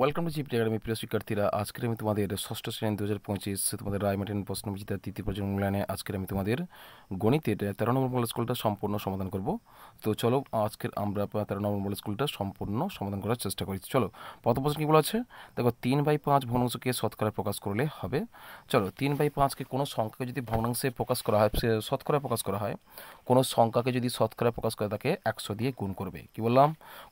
Welcome to GP academy প্রিয় শিক্ষার্থীরা। আজকের আমি তোমাদের ষষ্ঠ শ্রেণী 2025 তোমাদের রায়মার্টিন প্রশ্ন বিচিত্রা তৃতীয় পর্যায় মূল্যায়নে আজকের আমি তোমাদের গণিতের 13 নম্বর মডেল স্কুলটা সম্পূর্ণ সমাধান করব। তো চলো আজকের আমরা 13 নম্বর মডেল স্কুলটা সম্পূর্ণ সমাধান করার চেষ্টা করি। চলো প্রথম প্রশ্ন কী বলা আছে দেখো, 3/5 ভগ্নাংশকে শতকরায় প্রকাশ করলে হবে। চলো 3/5কে কোনো সংখ্যাকে যদি ভগ্নাংশে প্রকাশ করা হয়, শতকরায় প্রকাশ করা হয়, কোনো সংখ্যাকে যদি শতকরায় প্রকাশ করে তাকে 100 দিয়ে গুণ করবে। কি বললাম?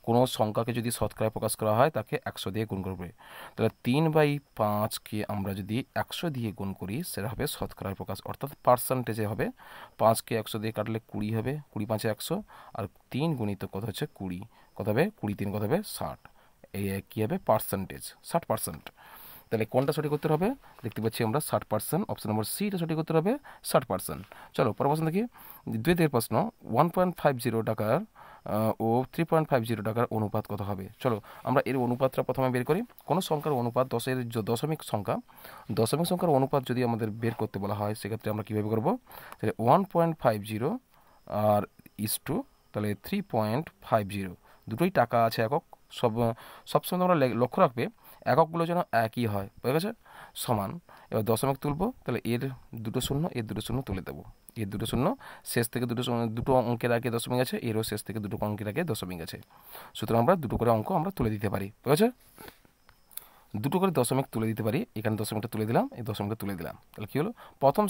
কোনো সংখ্যাকে যদি শতকরায় প্রকাশ করা হয় তাকে 100 দিয়ে গুণ করবে। তাহলে 3/5কে আমরা যদি 100 দিয়ে গুণ করি সেটা হবে শতকরায় প্রকাশ, অর্থাৎ পার্সেন্টেজে হবে। 5কে 100 দিয়ে কাটলে 20 হবে, 20 5 100, আর 3 গুণিত কত হচ্ছে 20, কত হবে 20 3 কত হবে 60। এই কী হবে পার্সেন্টেজ 60%। তাহলে কোনটা সঠিক উত্তর হবে? দেখতে পাচ্ছি আমরা 60%, অপশন নম্বর সিটা সঠিক উত্তর হবে 60%। চলো পরের প্রশ্ন দেখি, দ্বিতীয় প্রশ্ন, 1.50 টাকার ও 3.50 টাকার অনুপাত কত হবে? চলো আমরা এর অনুপাতটা প্রথমে বের করি। কোনো সংখ্যার অনুপাত দশমিক সংখ্যার অনুপাত যদি আমাদের বের করতে বলা হয় সেক্ষেত্রে আমরা কীভাবে করবো? তাহলে 1.50 আর ইস টু তাহলে 3.50, দুটোই টাকা আছে একক। সবসময় তোমরা লক্ষ্য রাখবে এককগুলো যেন একই হয়, বুঝে গেছে? সমান। এবার দশমিক তুলবো, তাহলে এর দুটো শূন্য, এর দুটো শূন্য তুলে দেবো। এর দুটো শূন্য, শেষ থেকে দুটো অঙ্কের আগে দশমিক আছে, এরও শেষ থেকে দুটো অঙ্কের আগে দশমিক আছে। সুতরাং আমরা দুটো করে অঙ্ক আমরা তুলে দিতে পারি, বুঝেছে? দুটো করে দশমিক তুলে দিতে পারি। এখানে দশমিকটা তুলে দিলাম, এই দশমিকটা তুলে দিলাম। তাহলে কী হলো? প্রথম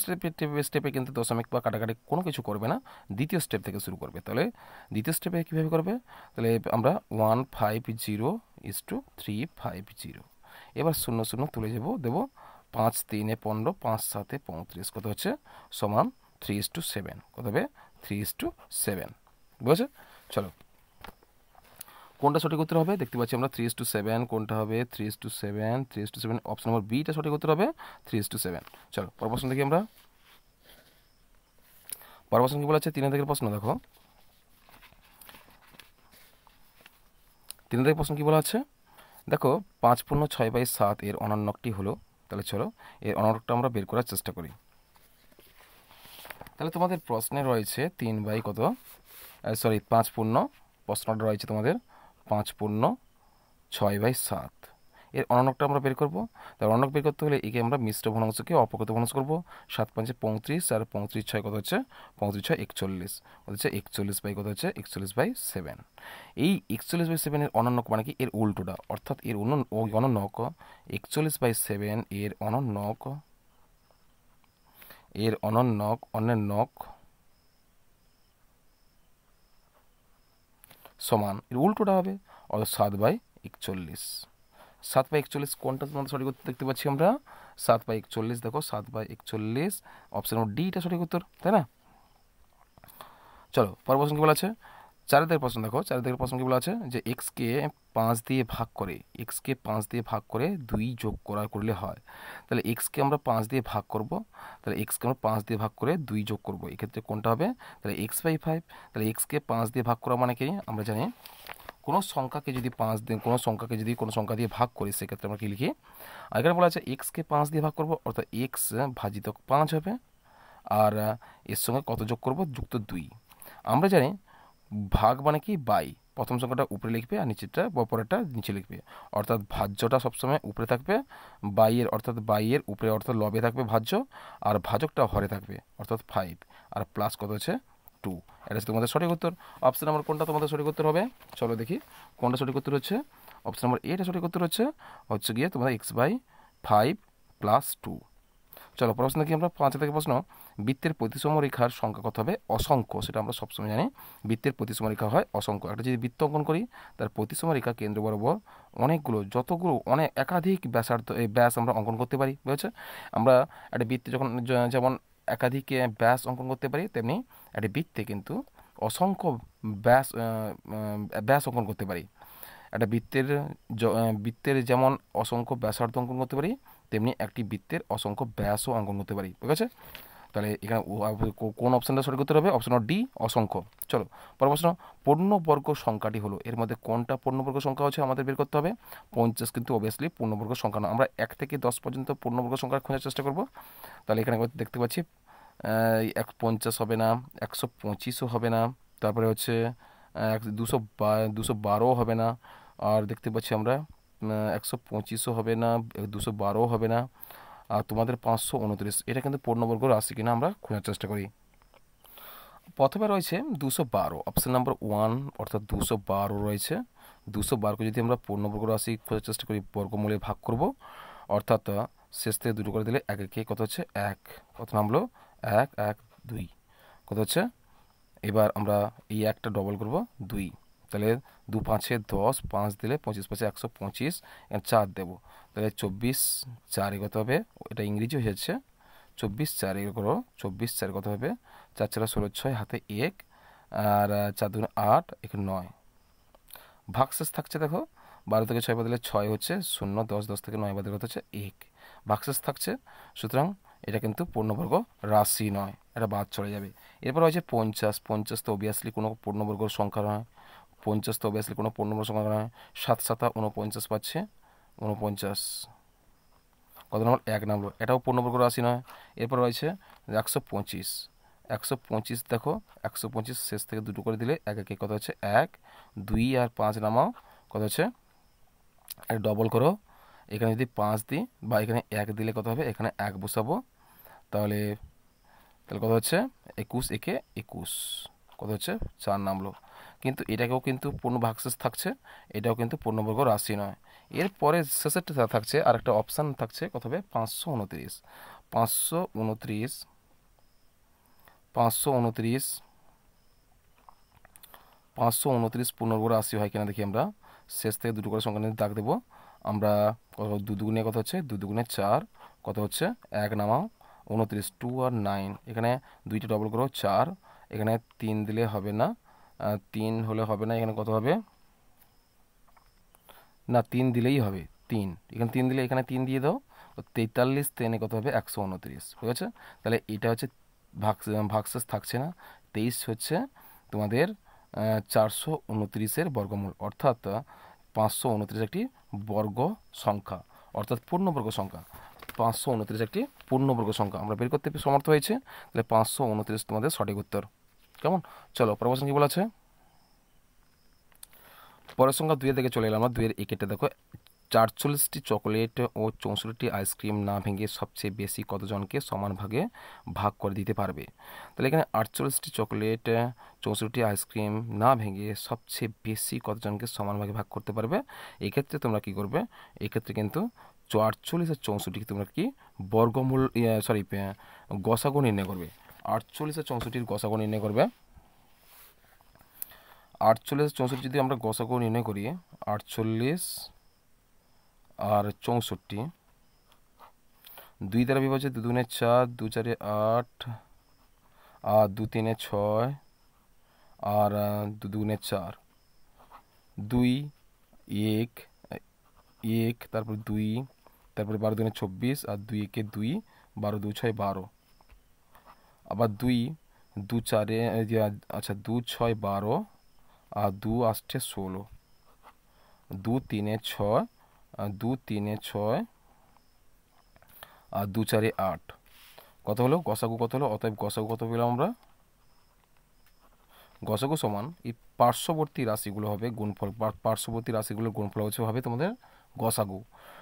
স্টেপে কিন্তু দশমিক বা কাটাকাটি কোনো কিছু করবে না, দ্বিতীয় স্টেপ থেকে শুরু করবে। তাহলে দ্বিতীয় স্টেপে কীভাবে করবে? তাহলে আমরা 150:350। এবার শূন্য শূন্য তুলে দেবো। 5 3 15, 5 7 35, কত হচ্ছে সমান 3:7। কত হবে? 3:7, বুঝেছে? চলো কোনটা সঠিক উত্তর হবে? দেখতে পাচ্ছি আমরা 3:7। কোনটা হবে? 3:7, অপশন নম্বর বিটা সঠিক উত্তর হবে 3:7। চলো পরের প্রশ্ন দেখি আমরা। পরের প্রশ্ন কি বলা আছে? 3 থেকে প্রশ্ন দেখো। 3 থেকে প্রশ্ন কি বলা আছে দেখো, 5×6/7 এর অনন্যকটি হলো। তাহলে চলো এর অনন্যকটা আমরা বের করার চেষ্টা করি। তাহলে তোমাদের প্রশ্নে রয়েছে প্রশ্নটা রয়েছে তোমাদের 5×6/7 এর অনন্যকটা আমরা বের করবো। তার অনন্যক বের করতে হলে একে আমরা মিশ্র ভগ্নাংশকে অপকৃত ভগ্নাংশ করবো। 7 5 35, আর 35 6 কত হচ্ছে? 35 6 41, কত হচ্ছে 41 কত হচ্ছে 41/7। এই 41/7 এর অনন্যক মানে কি? এর উল্টোটা, অর্থাৎ এর অনন্যক 41/7 এর অনন্যক সমান এর উল্টোটা হবে, অর্থাৎ 7/41। 7/41 কোনটা তোমাদের সঠিক উত্তর দেখতে পাচ্ছি আমরা? 7/41, দেখো 7/41, অপশন নম্বর ডিটা সঠিক উত্তর, তাই না? চলো পরের প্রশ্ন কি বলা আছে? 4 থেকে প্রশ্ন দেখো। 4 থেকে প্রশ্ন কি বলা আছে যে এক্সকে 5 দিয়ে ভাগ করে 2 যোগ করলে হয়। তাহলে এক্সকে আমরা 5 দিয়ে ভাগ করব, তাহলে এক্সকে আমরা 5 দিয়ে ভাগ করে 2 যোগ করব। এক্ষেত্রে কোনটা হবে? তাহলে x/5। তাহলে এক্সকে 5 দিয়ে ভাগ করা মানে কি? আমরা জানি কোনো সংখ্যাকে যদি কোনো সংখ্যা দিয়ে ভাগ করি সেক্ষেত্রে আমরা কি লিখি? আর এখানে বলা আছে এক্সকে 5 দিয়ে ভাগ করব, অর্থাৎ এক্স ভাজিত 5 হবে, আর এর সঙ্গে কত যোগ করব? যুক্ত 2। আমরা জানি ভাগ মানে কি? বাই। প্রথম সংখ্যাটা উপরে লিখবে আর নিচেরটা বা পরেরটা নিচে লিখবে, অর্থাৎ ভাজ্যটা সবসময় উপরে থাকবে, বাইয়ের উপরে অর্থাৎ লবে থাকবে ভাজ্য, আর ভাজকটা হরে থাকবে অর্থাৎ 5, আর প্লাস কত হচ্ছে 2। এটা হচ্ছে তোমাদের সঠিক উত্তর। অপশন নম্বর কোনটা তোমাদের সঠিক উত্তর হবে? চলো দেখি কোনটা সঠিক উত্তর হচ্ছে। অপশন নম্বর এটা সঠিক উত্তর হচ্ছে গিয়ে তোমাদের x/5 + 2। চলো প্রশ্ন দেখি আমরা। 5 থেকে প্রশ্ন, বৃত্তের প্রতিসম রেখার সংখ্যা কত হবে? অসংখ্য। সেটা আমরা সবসময় জানি, বৃত্তের প্রতিসম রেখা হয় অসংখ্য। একটা যদি বৃত্ত অঙ্কন করি তার প্রতিসম রেখা কেন্দ্র বরাবর একাধিক ব্যাস আমরা অঙ্কন করতে পারি, বুঝেছে? আমরা একটা বৃত্তে যেমন একাধিক ব্যাস অঙ্কন করতে পারি, তেমনি একটা বৃত্তে কিন্তু অসংখ্য ব্যাস অঙ্কন করতে পারি। একটা বৃত্তের যেমন অসংখ্য ব্যাসার্ধ অঙ্কন করতে পারি, তেমনি একটি বৃত্তের অসংখ্য ব্যাসও অঙ্কন করতে পারি, ঠিক আছে? তাহলে এখানে কোন অপশানটা সঠিক উত্তর হবে? অপশন ডি, অসংখ্য। চলো পরের প্রশ্ন, পূর্ণবর্গ সংখ্যাটি হলো। এর মধ্যে কোনটা পূর্ণবর্গ সংখ্যা হচ্ছে আমাদের বের করতে হবে। 50 কিন্তু অবভিয়াসলি পূর্ণবর্গ সংখ্যা না। আমরা 1 থেকে 10 পর্যন্ত পূর্ণবর্গ সংখ্যা খোঁজার চেষ্টা করব। তাহলে এখানে দেখতে পাচ্ছি 50 হবে না, 125ও হবে না, তারপরে হচ্ছে 212 হবে না, আর দেখতে পাচ্ছি আমরা 125ও হবে না, 212ও হবে না, আর তোমাদের 529, এটা কিন্তু পূর্ণবর্গ রাশি কিনা আমরা খোঁজার চেষ্টা করি। প্রথমে রয়েছে 212, অপশন নাম্বার 1, অর্থাৎ 212 রয়েছে। 212কে যদি আমরা পূর্ণবর্গ রাশি খোঁজার চেষ্টা করি, বর্গমূলে ভাগ করব, অর্থাৎ শেষ থেকে দুটো করে দিলে এক একে কত হচ্ছে 1, কত নামলো 1 1 2, কত হচ্ছে, এবার আমরা এই একটা ডবল করব 2, তাহলে 2 5 10, 5 দিলে 25 5 125, 4 দেবো, তাহলে 24 4 কত হবে, এটা ইংরেজি হয়ে যাচ্ছে, 24 4 করো, 24 4 কত হবে, 4 4 16 6 হাতে 1, আর 4 2 8, এখানে 9, ভাগশেষ থাকছে দেখো 12 থেকে 6 বদলে 6 হচ্ছে 0, 10 10 থেকে 9 বদলে কত হচ্ছে 1, ভাগশেষ থাকছে, সুতরাং এটা কিন্তু পূর্ণবর্গ রাশি নয়, এটা বাদ চলে যাবে। এরপর হচ্ছে 50, 50 তো অবভিয়াসলি কোনো পূর্ণবর্গ সংখ্যা নয়, 50 তো অবভিয়াসলি কোনো পূর্ণবর্গ সংখ্যা নয়, 7 7 49 পাচ্ছে, 49, কত নম্বর 1 নামলো, এটাও পূর্ণবর্গ রাশি নয়। এরপর রয়েছে 125, 125 দেখো 125 শেষ থেকে দুটো করে দিলে এক একে কত হচ্ছে 1, 2 আর 5 নামাও, কত হচ্ছে, এটা ডবল করো, এখানে যদি 5 দিই বা এখানে 1 দিলে কত হবে, এখানে 1 বসাবো, তাহলে তাহলে কত হচ্ছে 21 একে 21, কত হচ্ছে 4 নামলো, কিন্তু এটাকেও কিন্তু পূর্ণ ভাগশেষ থাকছে, এটাও কিন্তু পূর্ণবর্গ রাশি নয়। এরপরে শেষেরটা থাকছে আর একটা অপশান থাকছে, কত হবে 529, 529, 529, 529 পূর্ণবর্গ রাশি হয় কিনা দেখি আমরা, শেষ থেকে দুটো করে সংখ্যা নিয়ে দাগ দেবো আমরা, কত 2 দুগুণে কত হচ্ছে 2 দুগুণে 4, কত হচ্ছে 1 নামাও, 29, 2 আর 9, এখানে দুইটা ডবল করো 4, এখানে 3 দিলে হবে না, 3 হলে হবে না, এখানে কত হবে, না 3 দিলেই হবে, 3, এখানে 3 দিলে এখানে 3 দিয়ে দাও, 43 3 কত হবে 129, ঠিক আছে। তাহলে এটা হচ্ছে ভাগশেষ থাকছে না, 23 হচ্ছে তোমাদের 429-এর বর্গমূল, অর্থাৎ 529 একটি বর্গ সংখ্যা, অর্থাৎ পূর্ণবর্গ সংখ্যা, 529 একটি পূর্ণবর্গ সংখ্যা আমরা বের করতে সমর্থ হয়েছে। তাহলে 529 তোমাদের সঠিক উত্তর। কেমন, চলো পরের প্রশ্ন কি বলা আছে। পরের সংখ্যা 2 দিকে চলে এলাম আমরা, 2 একেটা দেখো, 48টি চকোলেট ও 64টি আইসক্রিম না ভেঙে সবচেয়ে বেশি কতজনকে সমান ভাগে ভাগ করে দিতে পারবে। তাহলে এখানে 48টি চকোলেট, 64টি আইসক্রিম না ভেঙে সবচেয়ে বেশি কতজনকে সমান ভাগে ভাগ করতে পারবে। এক্ষেত্রে তোমরা কি করবে, এক্ষেত্রে কিন্তু 48 আর 64কে তোমরা কি বর্গমূল গসাগু নির্ণয় করবে। 48 আর 64-র গসাগু নির্ণয় করবে। 48 64 যদি আমরা গসাগু নির্ণয় করি, 48 আর 64 2 দ্বারা বিভাজ্য, 2 দুগুণে 4, 2 4 8, আর 2 3 6, আর 2 দুগুণে 4, 2 1 1, তারপর 2, তারপরে 12 দুগুণে 24, আর 2 1 2, 12 2 6 12, আবার 2 2 4, আচ্ছা 2 6 12, আর 2 8 16, 2 3 6, 2 3 6, আর 2 4 8, কত হলো গসাগু, কত হলো, অতএব গসাগু কত পেলাম আমরা, গসাগু সমান এই পার্শ্ববর্তী রাশিগুলো হবে গুণফল, পার্শ্ববর্তী রাশিগুলোর গুণফল হবে তোমাদের গসাগু।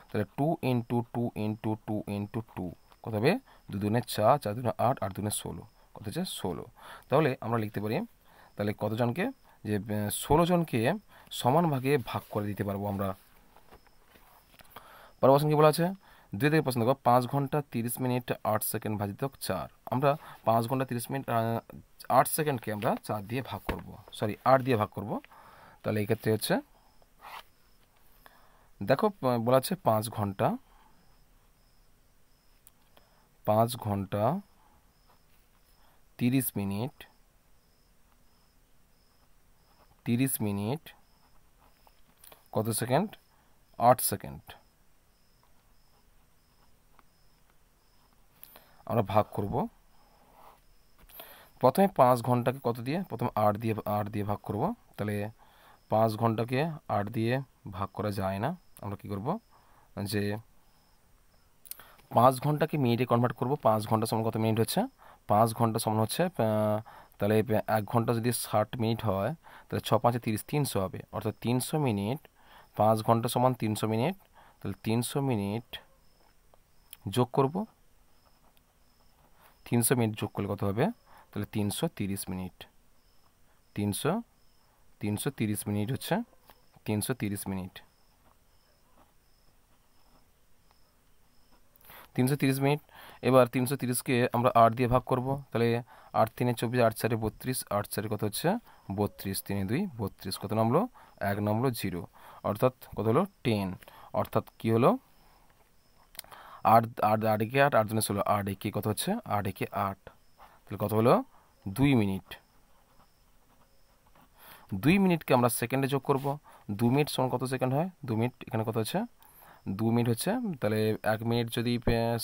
তাহলে 2 × 2 × 2 × 2 কত হবে, 2 দুগুণে 4, 4 দুগুণে 8, 8 দুগুণে 16, কত হচ্ছে 16। তাহলে আমরা লিখতে পারি, তাহলে কতজনকে, যে 16 জনকে সমান ভাগে ভাগ করে দিতে পারবো আমরা। পরের প্রশ্ন কি বলা আছে, 2 থেকে প্রশ্ন দেখো, 5 ঘন্টা 30 মিনিট 8 সেকেন্ড ভাজিতক 4, আমরা 5 ঘন্টা 30 মিনিট 8 সেকেন্ডকে আমরা 4 দিয়ে ভাগ করব, 8 দিয়ে ভাগ করব। তাহলে এই ক্ষেত্রে হচ্ছে দেখো বলা আছে 5 ঘন্টা 30 মিনিট 30 মিনিট কত সেকেন্ড, 8 সেকেন্ড, আমরা ভাগ করব। প্রথমে 5 ঘন্টাকে কত দিয়ে, প্রথমে 8 দিয়ে ভাগ করব। তাহলে 5 ঘন্টাকে 8 দিয়ে ভাগ করা যায় না, আমরা কি করব, যে 5 ঘন্টাকে মিনিটে কনভার্ট করব। 5 ঘন্টা সমান কত মিনিট হচ্ছে, 5 ঘন্টা সমান হচ্ছে, তাহলে 1 ঘন্টা যদি 60 মিনিট হয়, তাহলে 6 5 30, 300 হবে, অর্থাৎ 300 মিনিট 5 ঘন্টা সমান 300 মিনিট, তাহলে 300 মিনিট যোগ করব, 300 মিনিট যোগ করলে কত হবে, তাহলে 330 মিনিট, 330 মিনিট হচ্ছে 330 মিনিট, 330 মিনিট। এবার 330কে আমরা 8 দিয়ে ভাগ করব, তাহলে 8 3 24, 8 4 32, 8 4 কত হচ্ছে 32, 3 2 32, কত নামলো 1 নামলো 0, অর্থাৎ কত হলো 10, অর্থাৎ কি হলো 8 8 8 একে 8, 8 দুনে 16, 8 একে কত হচ্ছে 8 একে 8, তাহলে কত হলো 2 মিনিট। 2 মিনিটকে আমরা সেকেন্ডে যোগ করব, 2 মিনিট সমান কত সেকেন্ড হয়, 2 মিনিট এখানে কত হচ্ছে 2 মিনিট হচ্ছে, তাহলে 1 মিনিট যদি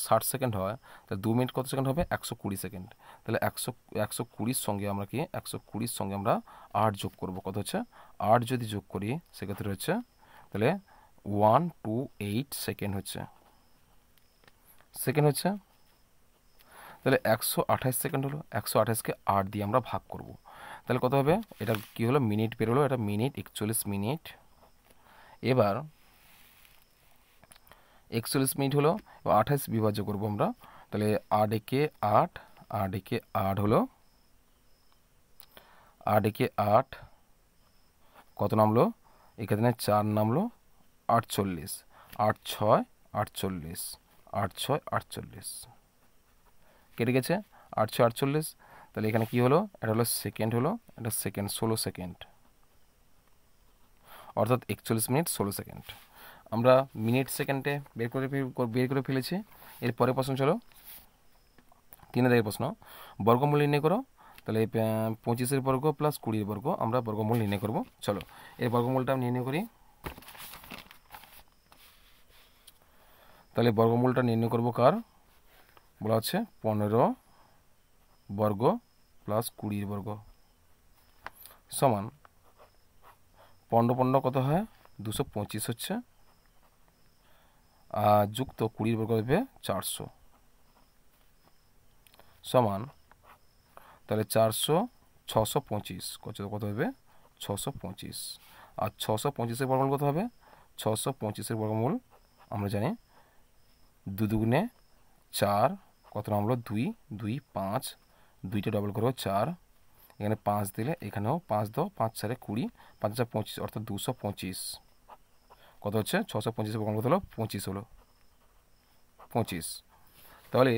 60 সেকেন্ড হয়, তাহলে 2 মিনিট কত সেকেন্ড হবে 120 সেকেন্ড, তাহলে 120 সঙ্গে আমরা কি 120 সঙ্গে আমরা 8 যোগ করব, কত হচ্ছে 8 যদি যোগ করি সেক্ষেত্রে হচ্ছে তাহলে 128 সেকেন্ড হচ্ছে, তাহলে 128 সেকেন্ড হলো, 128কে 8 দিয়ে আমরা ভাগ করব, তাহলে কত হবে, এটা কি হলো মিনিট বেরোলো, এটা মিনিট 41 মিনিট। এবার 41 মিনিট হলো, 28 বিভাজ্য করবো আমরা, তাহলে 8 একে 8, 8 একে 8 হলো, 8 একে 8 কত নামলো, এখানে 4 নামলো 48, 8 6 48, 8 6 48 কেটে গেছে, 8 6 48, তাহলে এখানে কি হলো, এটা হলো সেকেন্ড হলো, এটা সেকেন্ড 16 সেকেন্ড, অর্থাৎ 41 মিনিট 16 সেকেন্ড। আমরা মিনিট সেকেন্ডে বের করে ফেলেছি। এর পরের প্রশ্ন চলো, 3 দাগের প্রশ্ন, বর্গমূল নির্ণয় করো, তাহলে 25 বর্গ প্লাস 20 বর্গ আমরা বর্গমূল নির্ণয় করব। চলো এর বর্গমূলটা আমি নির্ণয় করি, তাহলে বর্গমূলটা নির্ণয় করব কার, বলা হচ্ছে 15 বর্গ প্লাস 20 বর্গ সমান 15 15 কত হয় 225 হচ্ছে, যুক্ত 20 বর্গ হবে 400 সমান, তাহলে 400 625 কত হবে 625, আর 625-এর বর্গমূল কত হবে, 625-এর বর্গমূল আমরা জানি 2 দুগুণে 4, কত নামলো 2 2 5, 2টা ডবল করবো 4, এখানে 5 দিলে এখানেও 5 দাও, 5 4 20, 5 4 25, অর্থাৎ 225, কত হচ্ছে 625-এর বর্গমূল কত হলো 25 হলো 25, তাহলে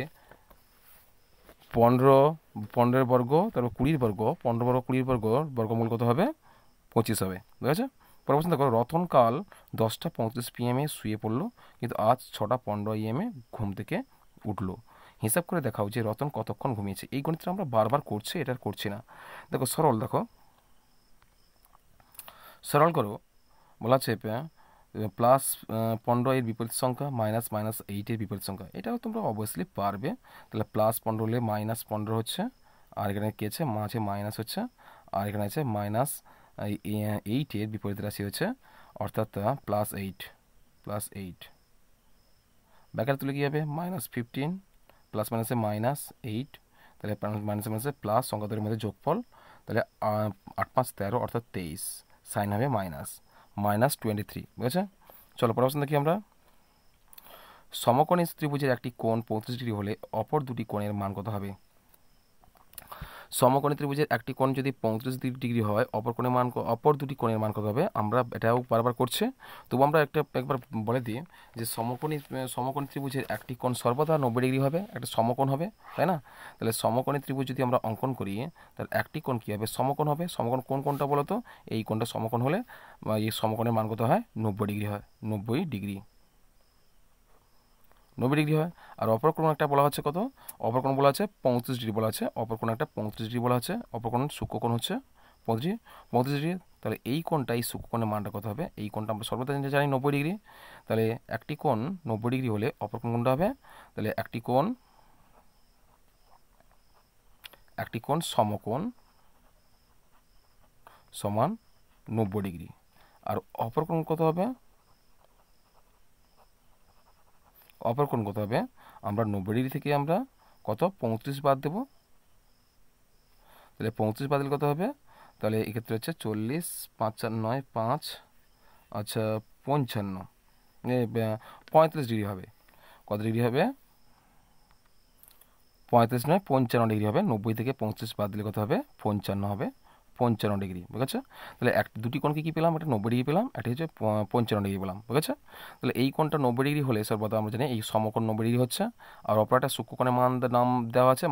15 বর্গ তারপর 20 বর্গ, 15 বর্গ 20 বর্গ বর্গমূল কত হবে 25 হবে, ঠিক আছে। পরের প্রশ্ন দেখো, রতনকাল 10টা 35 PM শুয়ে পড়লো, কিন্তু আজ 6টা 15 AM ঘুম থেকে উঠলো, হিসাব করে দেখাও যে রতন কতক্ষণ ঘুমিয়েছে। এই গণিতটা আমরা বারবার করছি, এটা করছি না। দেখো সরল, দেখো সরল করো, বলা আছে প্লাস 15 এর বিপরীত সংখ্যা মাইনাস 8-এর বিপরীত সংখ্যা, এটাও তোমরা অবভিয়াসলি পারবে। তাহলে প্লাস 15 হলে মাইনাস 15 হচ্ছে, আর এখানে কি আছে মাঝে মাইনাস হচ্ছে, আর এখানে আছে মাইনাস 8-এর বিপরীত রাশি হচ্ছে, অর্থাৎ +8 ব্যাকেট তুলে কী হবে -15 প্লাস মাইনাসে -8, তাহলে মাইনাসে মাইনাসে প্লাস সংখ্যাদের মধ্যে যোগফল, তাহলে 8 5 13 অর্থাৎ 23, সাইন হবে -23, বুঝেছে। চলো পরের প্রশ্ন দেখি আমরা, সমকোণী ত্রিভুজের একটি কোণ 35 ডিগ্রি হলে অপর দুটি কোণের মান কত হবে। সমকোণী ত্রিভুজের একটি কোণ যদি 35 ডিগ্রি হয়, অপর দুটি কোণের মান কত হবে। আমরা এটাও বারবার করছি, তবু আমরা একবার বলে দিই যে সমকোণী ত্রিভুজের একটি কোণ সর্বদা 90 ডিগ্রি হবে, একটা সমকোণ হবে, তাই না। তাহলে সমকোণী ত্রিভুজ যদি আমরা অঙ্কন করি, তাহলে একটি কোণ কী হবে সমকোণ হবে। সমকোণ কোনটা বলো তো, এই কোণটা সমকোণ হলে এই সমকোণের মান কত হয় 90 ডিগ্রি হয়, 90 ডিগ্রি হয়। আর অপর কোণ একটা বলা হচ্ছে কত, অপর কোণ বলা আছে 35 ডিগ্রি বলা আছে, অপর কোণ একটা 35 ডিগ্রি বলা আছে, অপর কোণ সূক্ষ্মকোণ হচ্ছে 35 ডিগ্রি। তাহলে এই কোণটা, এই সূক্ষ্মকোণের মানটা কত হবে, এই কোণটা আমরা সর্বদা জানি 90 ডিগ্রি। তাহলে একটি কোণ 90 ডিগ্রি হলে অপর কোণ কোনটা হবে, তাহলে একটি কোণ সমকোণ সমান 90 ডিগ্রি, আর অপর কোণ কত হবে, অপর কোণ কত হবে, আমরা 90 ডিগ্রি থেকে আমরা কত 35 বাদ দেব, তাহলে 35 বাদ দিলে কত হবে, তাহলে এক্ষেত্রে হচ্ছে 40 5 4 9 5, আচ্ছা 55, 35 ডিগ্রি হবে। কত ডিগ্রি হবে? 35 নয়, 55 ডিগ্রি হবে। 90 থেকে 35 বাদ দিলে কত হবে? 55 হবে। 55 ডিগ্রি, ঠিক আছে? তাহলে দুটি কোণকে কী পেলাম? একটা 90 ডিগ্রি পেলাম, একটা হচ্ছে 55 ডিগ্রি পেলাম, ঠিক আছে? তাহলে এই কোণটা 90 ডিগ্রি হলে সর্বদা আমরা জানি এই সমকোণ 90 ডিগ্রি হচ্ছে, আর অপর একটা সূক্ষ্মকোণের নাম দেওয়া আছে,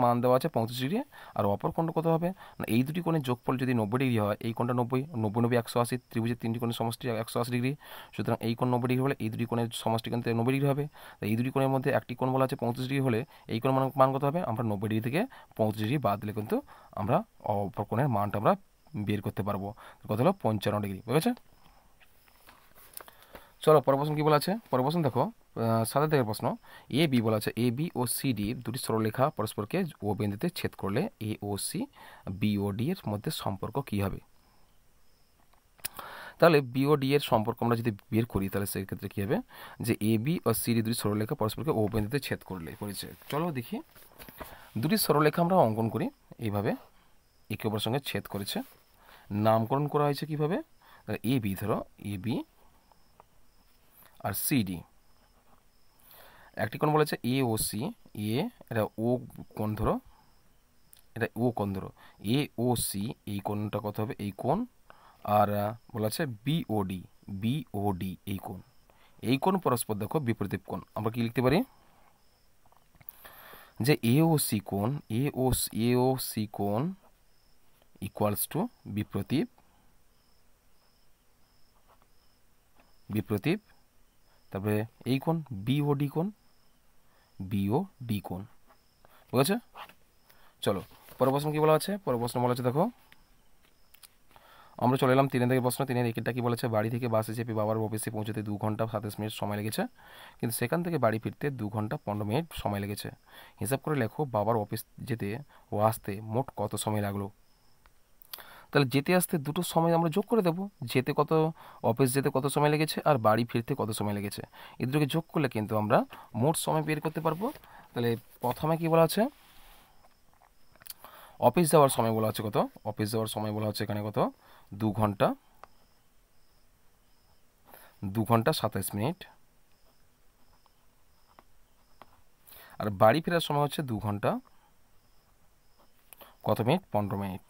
35 ডিগ্রি। আর অপর কোণটা কত হবে না, এই দুটি কোণের যোগফল যদি 90 ডিগ্রি হয়, এই কোণটা 90, 90 90 180, ত্রিভুজের তিনটি কোণের সমষ্টি 180 ডিগ্রি। সুতরাং এই কোণ 90 ডিগ্রি হলে এই দুটি কোণের সমষ্টি কিন্তু 90 ডিগ্রি হবে। এই দুটি কোণের মধ্যে একটি কোণ বলা আছে 35 ডিগ্রি হলে এই কোণ মান কত হবে? আমরা 90 ডিগ্রি থেকে 35 ডিগ্রি বাদ দিলে কিন্তু আমরা অপর কোণের মানটা আমরা বের করতে পারবো। কত হলো? 55 ডিগ্রি, ঠিক আছে? চলো পরের প্রশ্ন কী বলা আছে? পরের প্রশ্ন দেখো, 7 থেকে প্রশ্ন। এ বি বলা আছে, A B O C D দুটি সরলরেখা পরস্পরকে ও বিন্দুতে ছেদ করলে এ ও সি, বি ও ডি এর মধ্যে সম্পর্ক কী হবে? তাহলে বি ও ডি এর সম্পর্ক আমরা যদি বের করি তাহলে সেক্ষেত্রে কী হবে? যে A B O C D দুটি সরলরেখা পরস্পরকে ও বিন্দুতে ছেদ করলে করেছে। চলো দেখি দুটি সরলরেখা আমরা অঙ্কন করি। এইভাবে একে অপরের সঙ্গে ছেদ করেছে, নামকরণ করা হয়েছে কীভাবে? এ বি, ধরো এ বি আর সিডি। একটি কোণ বলেছে এ ও সি, এ এটা ও কোণ ধরো, এটা ও কোণ ধরো, এ ও সি, এই কোণটা কত হবে? এই কোণ। আর বলা আছে বিওডি, বিওডি এই কোণ, এই কোণ পরস্পর দেখো বিপরীত কোণ। আমরা কি লিখতে পারি? যে এ ও সি কোণ, এ ও সি কোণ ইকুয়ালস টু বিপরীত, তারপরে এই কোণ বিওডি কোণ, বিওডি কোণ, ঠিক আছে? চলো পরের প্রশ্ন কী বলা আছে? পরের প্রশ্ন বলা আছে দেখো, আমরা চলে এলাম 3 থেকে প্রশ্ন। 3-এর একেরটা কি বলেছে? বাড়ি থেকে বাসে চেপে বাবার অফিসে পৌঁছতে 2 ঘন্টা 27 মিনিট সময় লেগেছে, কিন্তু সেখান থেকে বাড়ি ফিরতে 2 ঘন্টা 15 মিনিট সময় লেগেছে। হিসাব করে লেখো বাবার অফিস যেতে ও আসতে মোট কত সময় লাগলো। তাহলে যেতে আসতে দুটো সময় আমরা যোগ করে দেবো, যেতে কত, অফিস যেতে কত সময় লেগেছে আর বাড়ি ফিরতে কত সময় লেগেছে, এই দুটোকে যোগ করলে কিন্তু আমরা মোট সময় বের করতে পারবো। তাহলে প্রথমে কি বলা আছে? অফিস যাওয়ার সময় বলা আছে কত? অফিস যাওয়ার সময় বলা হচ্ছে এখানে কত? 2 ঘন্টা 27 মিনিট। আর বাড়ি ফেরার সময় হচ্ছে 2 ঘন্টা কত মিনিট? 15 মিনিট।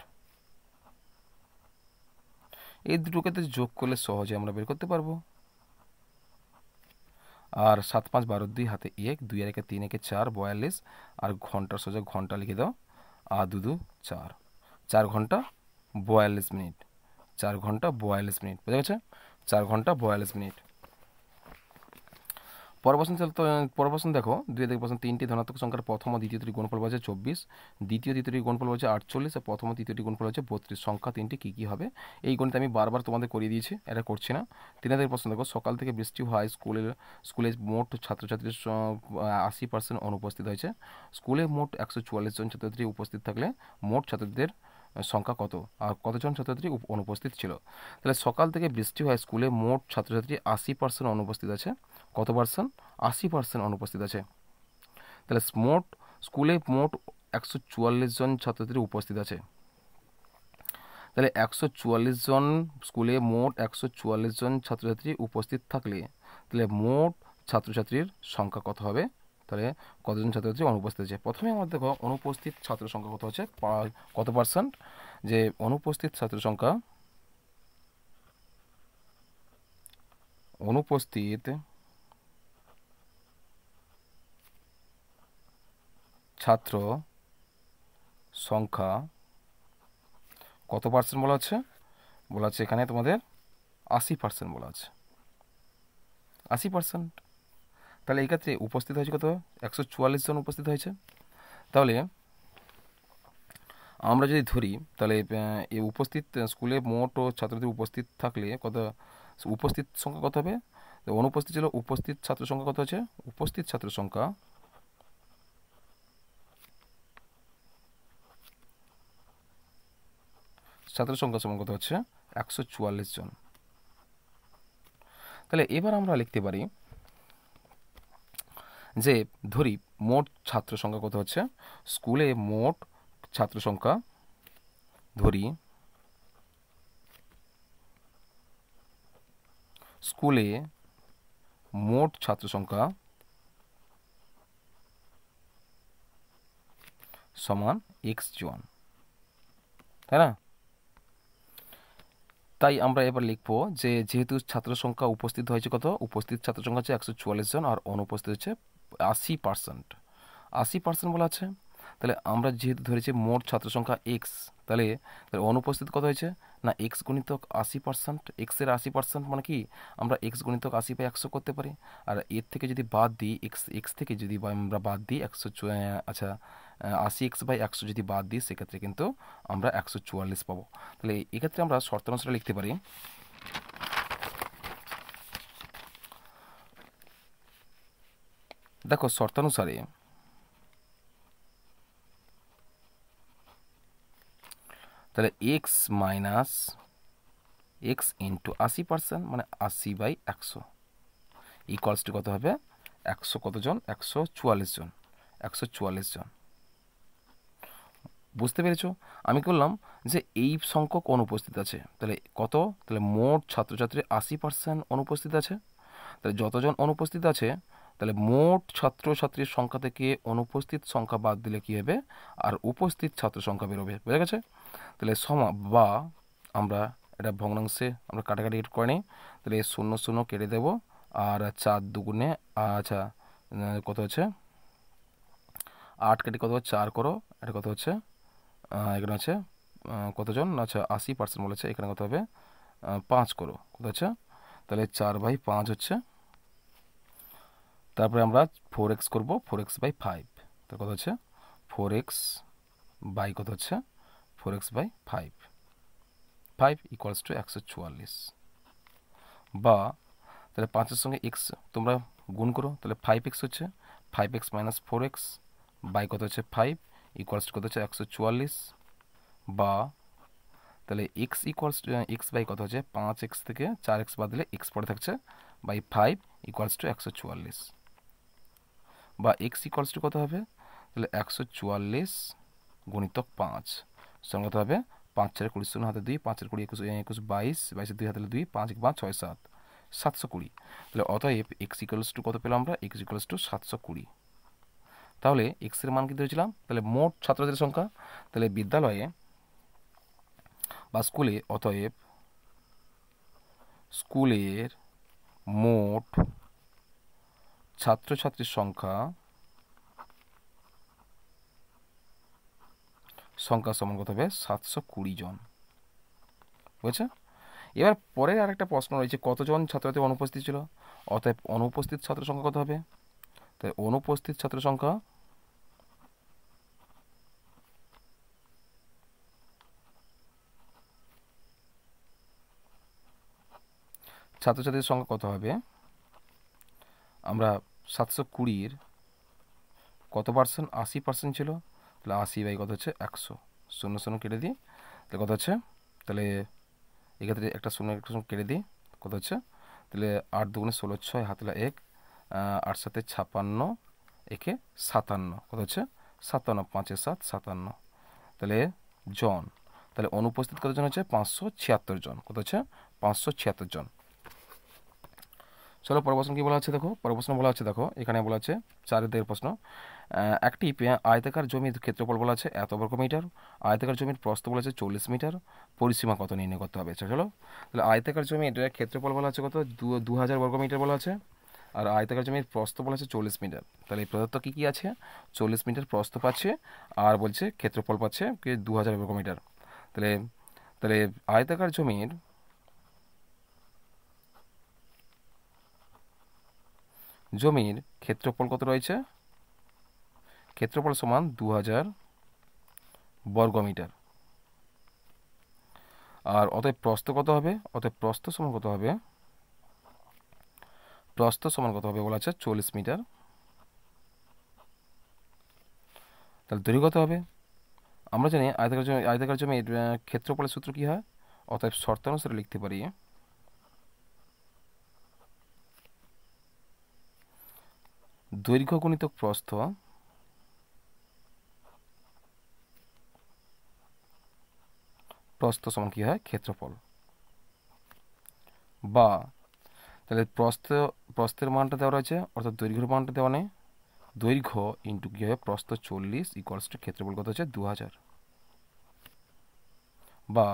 এই দুটোকে তো যোগ করলে সহজে আমরা বের করতে পারবো। আর 7 5 12 2 হাতে 1, 2 আর 1 3 1 4 42, আর ঘন্টার সোজা ঘন্টা লিখে দাও, আর 2 2 4, 4 ঘন্টা 42 মিনিট, 4 ঘন্টা 42 মিনিট, বুঝা গেছে? 4 ঘন্টা 42 মিনিট। পরের প্রশ্ন দেখো, 2 থেকে প্রশ্ন। 3টি ধনাত্মক সংখ্যার প্রথম ও দ্বিতীয়টির গুণফল বলছে 24, দ্বিতীয়টির গুণফল বলছে 48, আর প্রথম ও তৃতীয়টির গুণফল হচ্ছে 32। সংখ্যা 3টি কী কী হবে? এই গণিত আমি বারবার তোমাদের করিয়ে দিয়েছি, এটা করছি না। 3 থেকে প্রশ্ন দেখো, সকাল থেকে বৃষ্টি হয়, স্কুলে মোট ছাত্রছাত্রীর 80% অনুপস্থিত হয়েছে। স্কুলে মোট 144 জন ছাত্রছাত্রী উপস্থিত থাকলে মোট ছাত্রদের সংখ্যা কত, আর কতজন ছাত্রছাত্রী অনুপস্থিত ছিল? তাহলে সকাল থেকে বৃষ্টি হয়, স্কুলে মোট ছাত্রছাত্রী 80% অনুপস্থিত আছে। কত পার্সেন্ট? 80% অনুপস্থিত আছে। তাহলে স্কুলে মোট 144 জন ছাত্রছাত্রী উপস্থিত আছে। তাহলে 144 জন, স্কুলে মোট 144 জন ছাত্রছাত্রী উপস্থিত থাকলে তাহলে মোট ছাত্রছাত্রীর সংখ্যা কত হবে? তাহলে কতজন ছাত্রছাত্রী অনুপস্থিত আছে? প্রথমে আমাদের দেখো অনুপস্থিত ছাত্র সংখ্যা কত হচ্ছে, কত পার্সেন্ট? যে অনুপস্থিত ছাত্র সংখ্যা, অনুপস্থিত ছাত্র সংখ্যা কত পার্সেন্ট বলা আছে? বলা আছে এখানে তোমাদের 80% বলা আছে, 80%। তাহলে এই ক্ষেত্রে উপস্থিত হয়েছে কত? 144 জন উপস্থিত হয়েছে। তাহলে আমরা যদি ধরি তাহলে এই উপস্থিত স্কুলে মোট ছাত্রদের উপস্থিত থাকলে কত উপস্থিত সংখ্যা কত হবে? অনুপস্থিত ছিল, উপস্থিত ছাত্র সংখ্যা কত আছে? উপস্থিত ছাত্র সংখ্যা সমান কত হচ্ছে? 144 জন। তাহলে এবার আমরা লিখতে পারি যে ধরি মোট ছাত্র সংখ্যা কত হচ্ছে, স্কুলে মোট ছাত্র সংখ্যা, ধরি স্কুলে মোট ছাত্র সংখ্যা সমান এক্স জন, তাই না? তাই আমরা এবার লিখবো যে যেহেতু ছাত্র সংখ্যা উপস্থিত হয়েছে কত, উপস্থিত ছাত্র সংখ্যা হচ্ছে 144 জন আর অনুপস্থিত হচ্ছে 80%, 80% বলা আছে। তাহলে আমরা যেহেতু ধরেছি মোট ছাত্র সংখ্যা এক্স, তাহলে অনুপস্থিত কত হয়েছে না এক্স গুণিতক 80%, এক্সের 80% মানে কি আমরা এক্স গুণিতক 80/100 করতে পারি। আর এর থেকে যদি বাদ দিই এক্স থেকে যদি আমরা বাদ দিই 100, আচ্ছা 80x/100 যদি বাদ দিই সেক্ষেত্রে কিন্তু আমরা 144 পাবো। তাহলে এক্ষেত্রে আমরা শর্তানুসারে লিখতে পারি, দেখো শর্তানুসারে তাহলে এক্স মাইনাস এক্স ইন্টু 80% মানে 80/100 ইকুয়ালস টু কত হবে 100 কতজন 144 জন, 144 জন। বুঝতে পেরেছো? আমি করলাম যে এই সংখ্যক অনুপস্থিত আছে, তাহলে কত, তাহলে মোট ছাত্রছাত্রীর 80% অনুপস্থিত আছে। তাহলে যতজন অনুপস্থিত আছে তাহলে মোট ছাত্রছাত্রীর সংখ্যা থেকে অনুপস্থিত সংখ্যা বাদ দিলে কী হবে আর উপস্থিত ছাত্র সংখ্যা বেরোবে, বুঝা গেছে? তাহলে বা আমরা এটা ভগ্নাংশে আমরা কাটাকাটি করে নিই, তাহলে 0 0 কেটে দেবো আর 4 দুগুণে আচ্ছা কত হচ্ছে 8 কেটে কত 4 করো, এটা কত হচ্ছে এখানে আছে কতজন, আচ্ছা 80% বলেছে, এখানে কত হবে 5 করো, কত হচ্ছে তাহলে 4/5 হচ্ছে। তারপরে আমরা 4x করবো 4x/5, তার কত হচ্ছে 4x বাই কত হচ্ছে 4x/5, 5 ইকুয়ালস টু 144। বা তাহলে 5-এর সঙ্গে এক্স তোমরা গুণ করো, তাহলে 5x হচ্ছে 5x মাইনাস 4x বাই কত হচ্ছে 5 ইকুয়ালস টু কত হচ্ছে 144। বা তাহলে x equals to x by কত হচ্ছে 5x থেকে 4x বাদ দিলে এক্স পড়ে থাকছে বাই 5 ইকুয়ালস টু 144। বা এক্স ইকুয়ালস টু কত হবে তাহলে 144 গুণিতক 5 সঙ্গে কত হবে 5 4 20 শূন্য হাতে 2 5 20 21 21 22 22 2 হাতে 2 5 5 6 7 720। তাহলে অতএব এক্স ইকুয়ালস টু কত পেলাম আমরা, এক্স ইকুয়ালস টু 720। তাহলে এক্স এর মান কি ধরেছিলাম, তাহলে মোট ছাত্রদের সংখ্যা, তাহলে বিদ্যালয়ে বা স্কুলে অতএব স্কুলের মোট ছাত্রছাত্রীর সংখ্যা সমান কত হবে 720 জন, বুঝেছে? এবার পরের আরেকটা প্রশ্ন রয়েছে কতজন ছাত্রছাত্রী অনুপস্থিত ছিল, অতএব অনুপস্থিত ছাত্র সংখ্যা কত হবে, তাই অনুপস্থিত ছাত্র সংখ্যা ছাত্রছাত্রীর সংখ্যা কত হবে, আমরা 720-র কত পার্সেন্ট 80% ছিল, তাহলে 80 বাই কত হচ্ছে 100, 0 0 কেটে দিই, তাহলে কত হচ্ছে তাহলে এক্ষেত্রে একটা 0 একটা 0 কেটে দিই, কত হচ্ছে তাহলে 8 দুগুণে 16 6 হাতলা 1 8 7 56 একে 57, কত হচ্ছে 57 5 7 57, তাহলে জন, তাহলে অনুপস্থিত কতজন হচ্ছে 576 জন, কত হচ্ছে 576 জন। চলো পরের প্রশ্ন কি বলা আছে দেখো, পরের প্রশ্ন বলা আছে দেখো এখানে বলা আছে 4 দিকের প্রশ্ন, একটি আয়তাকার জমির ক্ষেত্রফল বলা আছে এত বর্গ মিটার, আয়তাকার জমির প্রস্থ বলা আছে 40 মিটার, পরিসীমা কত নির্ণয় করতে হবে। চলো তাহলে আয়তাকার জমির ক্ষেত্রফল বলা আছে কত 2000 বর্গ মিটার বলা আছে, আর আয়তাকার জমির প্রস্থ বলা আছে 40 মিটার। তাহলে এই প্রদত্ত কী কী আছে 40 মিটার প্রস্থ পাচ্ছে আর বলছে ক্ষেত্রফল পাচ্ছে 2000 বর্গ মিটার। তাহলে তাহলে আয়তাকার জমির ক্ষেত্রফল কত রয়েছে, ক্ষেত্রফল সমান 2000 বর্গ মিটার। আর অতএব প্রস্থ কত হবে, অতএব প্রস্থ সমান কত হবে, প্রস্থ সমান কত হবে বলা আছে 40 মিটার। তাহলে দৈর্ঘ্য কত হবে, আমরা জানি আয়তাকার জমির ক্ষেত্রফলের সূত্র কি হয়, অতএব শর্তানুসারে লিখতে পারি দৈর্ঘ্য গুণিতক প্রস্থ সমান কি হয় ক্ষেত্রফল। বা তাহলে প্রস্থের মানটা দেওয়া রয়েছে, অর্থাৎ দৈর্ঘ্যের মানটা দেওয়া নেই। দৈর্ঘ্য ইন্টু কী হবে, প্রস্থ 40 ইকুয়ালস টু ক্ষেত্রফল কত হচ্ছে 2000, বা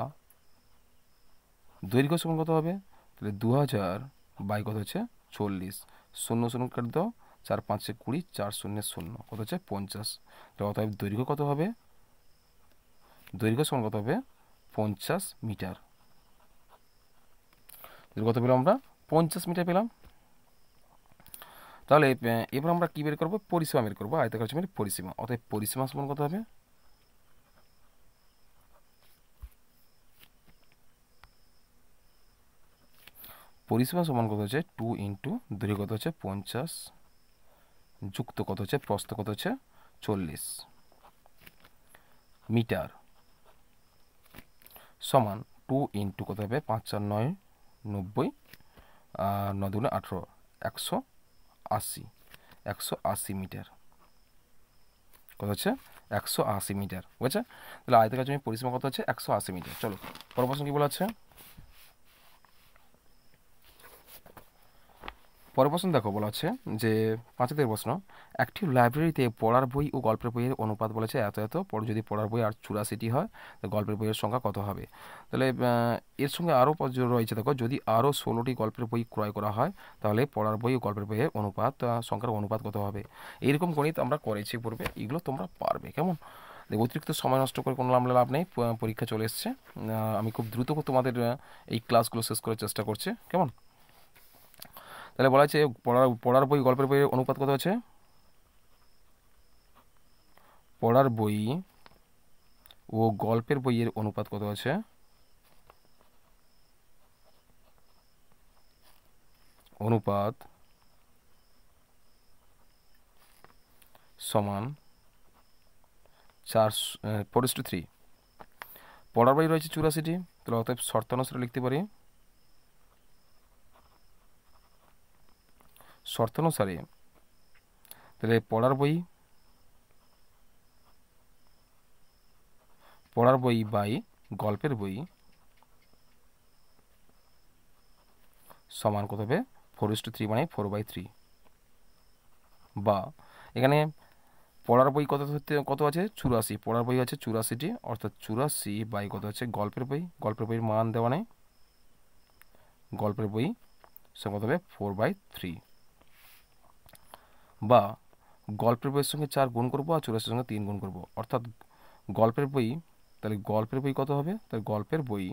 দৈর্ঘ্য সমান কত হবে, তাহলে 2000 বাই কত হচ্ছে 40, 0 কেটে দাও, 4 5 20, 4 0 0 কত হচ্ছে 50। অতএব দৈর্ঘ্য কত হবে, দৈর্ঘ্য সমান কত হবে 50 মিটার। কত পেলাম আমরা, 50 মিটার পেলাম। তাহলে এবার আমরা কী বের করবো, পরিসীমা বের করবো, আয়তাকার জমির পরিসীমা। অতএব পরিসীমা সমান কত হবে, পরিসীমা সমান কত হচ্ছে 2 ইন্টু দৈর্ঘ্য কত হচ্ছে 50 যুক্ত কত হচ্ছে প্রস্থ কত হচ্ছে 40 মিটার, সমান 2 ইন্টু কত হবে 5 4 9 90, 9 2 18, 180, 180 মিটার, কত হচ্ছে 180 মিটার। বুঝেছে? তাহলে আয়তাকার জমির পরিসীমা কত হচ্ছে 180 মিটার। চলো পরের প্রশ্ন কি বলা আছে, পরের প্রশ্ন দেখো, বলা আছে যে 5 প্রশ্ন, একটি লাইব্রেরিতে পড়ার বই ও গল্পের বইয়ের অনুপাত বলেছে এত এত, যদি পড়ার বই আর 84টি হয় তো গল্পের বইয়ের সংখ্যা কত হবে। তাহলে এর সঙ্গে আরও রয়েছে, দেখো যদি আরও 16টি গল্পের বই ক্রয় করা হয় তাহলে পড়ার বই ও গল্পের বইয়ের অনুপাত সংখ্যার অনুপাত কত হবে। এইরকম গণিত আমরা করেছি পূর্বে, এগুলো তোমরা পারবে। কেমন, অতিরিক্ত সময় নষ্ট করে কোনো লাভ নেই, পরীক্ষা চলে এসছে। আমি খুব দ্রুত তোমাদের এই ক্লাসগুলো শেষ করার চেষ্টা করছি। কেমন, তাহলে বলা আছে পড়ার বই গল্পের বইয়ের অনুপাত কত আছে, পড়ার বই ও গল্পের বইয়ের অনুপাত কত আছে, অনুপাত সমান 4:3। পড়ার বই রয়েছে 84টি, তাহলে অতএব শর্তানুসারে লিখতে পারি, শর্তানুসারে তাহলে পড়ার বই বাই গল্পের বই সমান কত হবে 4:3, মানে 4/3, বা এখানে পড়ার বই কত আছে 84, পড়ার বই আছে 84টি, অর্থাৎ 84 বাই কত আছে গল্পের বইয়ের মান দেওয়া নেই, গল্পের বই সমান কত হবে 4/3, বা গল্পের বইয়ের সঙ্গে 4 গুণ করবো আর 84 সঙ্গে 3 গুণ করবো, অর্থাৎ গল্পের বই, তাহলে গল্পের বই কত হবে, তাহলে গল্পের বই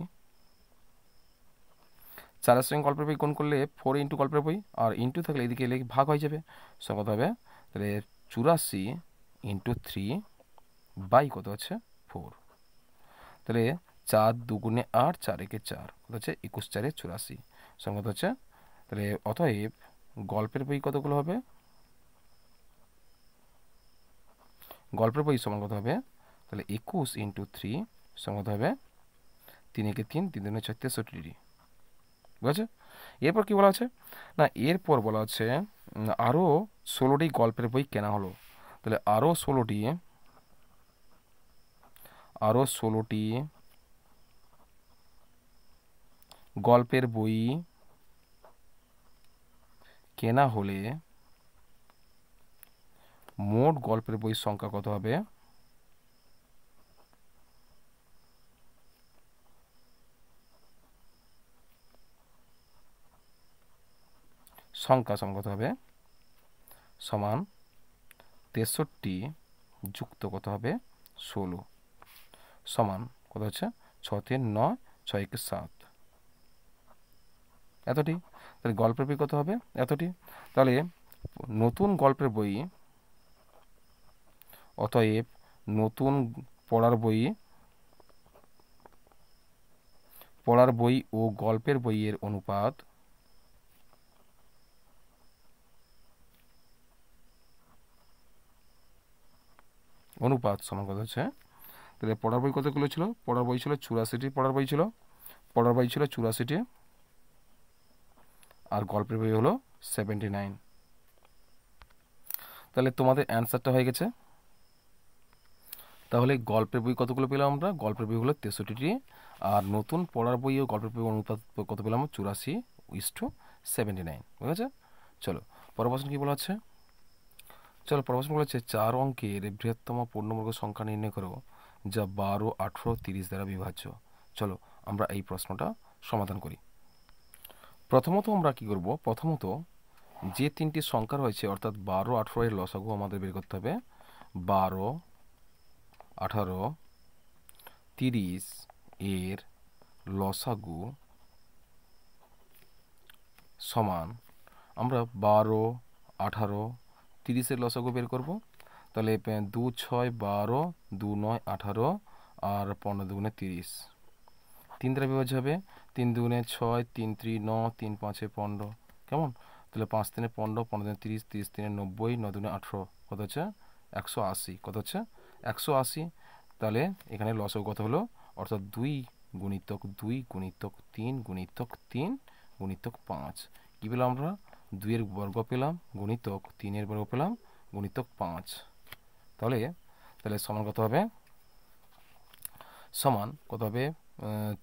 4-এর সঙ্গে গল্পের বই গুণ করলে 4 ইন্টু গল্পের বই, আর ইন্টু থাকলে এদিকে ভাগ হয়ে যাবে, সে কত হবে, তাহলে 84 ইন্টু 3 বাই কত হচ্ছে 4, তাহলে 4 2 8, 4 1 4, কত হচ্ছে 21 4 84, সে কত হচ্ছে, তাহলে অতএব গল্পের বই কতগুলো হবে, গল্পের বই সমান কত হবে, তাহলে 21 ইন্টু 3 সমান কত হবে 3 1 3, 3 2 6 63। বুঝেছে? এরপর কি বলা আছে না, এরপর বলা আছে আরও 16টি গল্পের বই কেনা হলো। তাহলে আরও 16টি গল্পের বই কেনা হলে মোট গল্পের বইয়ের সংখ্যা কত হবে, সংখ্যা সমান কত হবে, সমান 63 যুক্ত কত হবে 16, সমান কত হচ্ছে 6 3 9, 6 1 7, এতটি। তাহলে গল্পের বই কত হবে এতটি। তাহলে নতুন গল্পের বই, অতএব নতুন পড়ার বই ও গল্পের বইয়ের অনুপাত সমান কত হচ্ছে, তাহলে পড়ার বই কতগুলো ছিল, পড়ার বই ছিল 84টি, পড়ার বই ছিল 84টি, আর গল্পের বই হলো 79। তাহলে তোমাদের অ্যান্সারটা হয়ে গেছে। তাহলে গল্পের বই কতগুলো পেলাম আমরা, গল্পের বই হলো 63টি, আর নতুন পড়ার বই ও গল্পের বই অনুপাত কত পেলাম 84:79। 79, ঠিক আছে। চলো পরের প্রশ্ন কি বলা আছে, চলো পরের প্রশ্ন বলা হচ্ছে 4 অঙ্কের বৃহত্তম পূর্ণবর্গ সংখ্যা নির্ণয় করো যা 12, 18, 30 দ্বারা বিভাজ্য। চলো আমরা এই প্রশ্নটা সমাধান করি। প্রথমত আমরা কি করব, প্রথমত যে তিনটি সংখ্যা রয়েছে অর্থাৎ 12, 18 এর লসাগু আমাদের বের করতে হবে। 12, 18, 30 এর লসাগু সমান, আমরা 12, 18, 30 এর লসাগু বের করব। তাহলে 2 6 12, 2 9 18 আর 15 দুগুণে 30, 3 দ্বারা বিভাজ্য হবে। 3 দুগুণে 6, 3 3 9, 3 5 15, কেমন? তাহলে 5 3 15, 15 দুগুণে 30, 30 3 90, 9 দুগুণে 18, কত হচ্ছে 180, কত হচ্ছে 180। তাহলে এখানে লসাগু কত হলো, অর্থাৎ 2 গুণিতক 2 গুণিতক 3 গুণিতক 3 গুণিতক 5, কী পেলাম আমরা, 2 এর বর্গ পেলাম গুণিতক 3 এর বর্গ পেলাম গুণিতক 5। তাহলে তাহলে সমান কত হবে, সমান কত হবে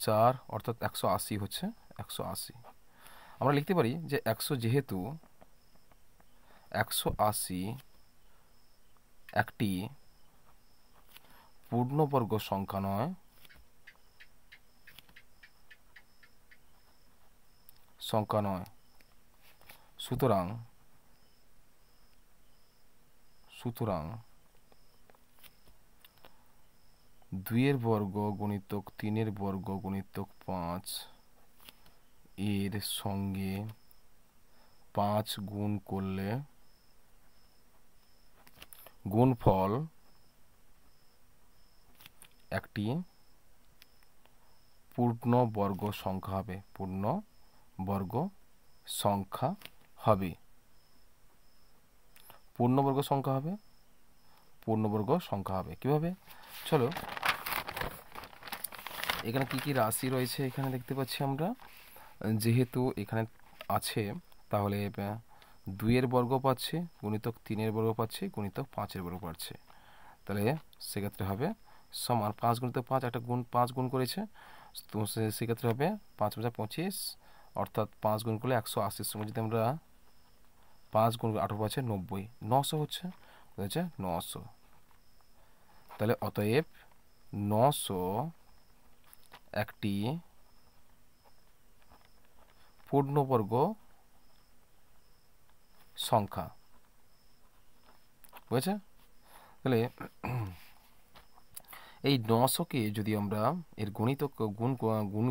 4 অর্থাৎ 180 হচ্ছে 180। আমরা লিখতে পারি যে 100 যেহেতু 180 একটি পূর্ণবর্গ সংখ্যা নয়, সুতরাং 2 এর বর্গ গুণিতক 3 এর বর্গ গুণিতক 5 এর সঙ্গে 5 গুণ করলে গুণফল একটি পূর্ণবর্গ সংখ্যা হবে, পূর্ণবর্গ সংখ্যা হবে, পূর্ণবর্গ সংখ্যা হবে, পূর্ণবর্গ সংখ্যা হবে। কীভাবে, চলো এখানে কি কি রাশি রয়েছে এখানে দেখতে পাচ্ছি আমরা, যেহেতু এখানে আছে তাহলে 2 এর বর্গ পাচ্ছে গুণিতক 3 এর বর্গ পাচ্ছে গুণিতক 5 এর বর্গ পাচ্ছে, তাহলে সেক্ষেত্রে হবে সমান 5 গুণিতক 5, একটা গুণ 5 গুণ করেছে, তো সেক্ষেত্রে হবে 5 × 25, অর্থাৎ 5 গুণ করলে 180 সঙ্গে যদি আমরা 5 গুণ 18 পাচ্ছে 90, 900 হচ্ছে 900। তাহলে অতএব 900 একটি পূর্ণবর্গ সংখ্যা, বুঝেছে? তাহলে এই 900কে যদি আমরা এর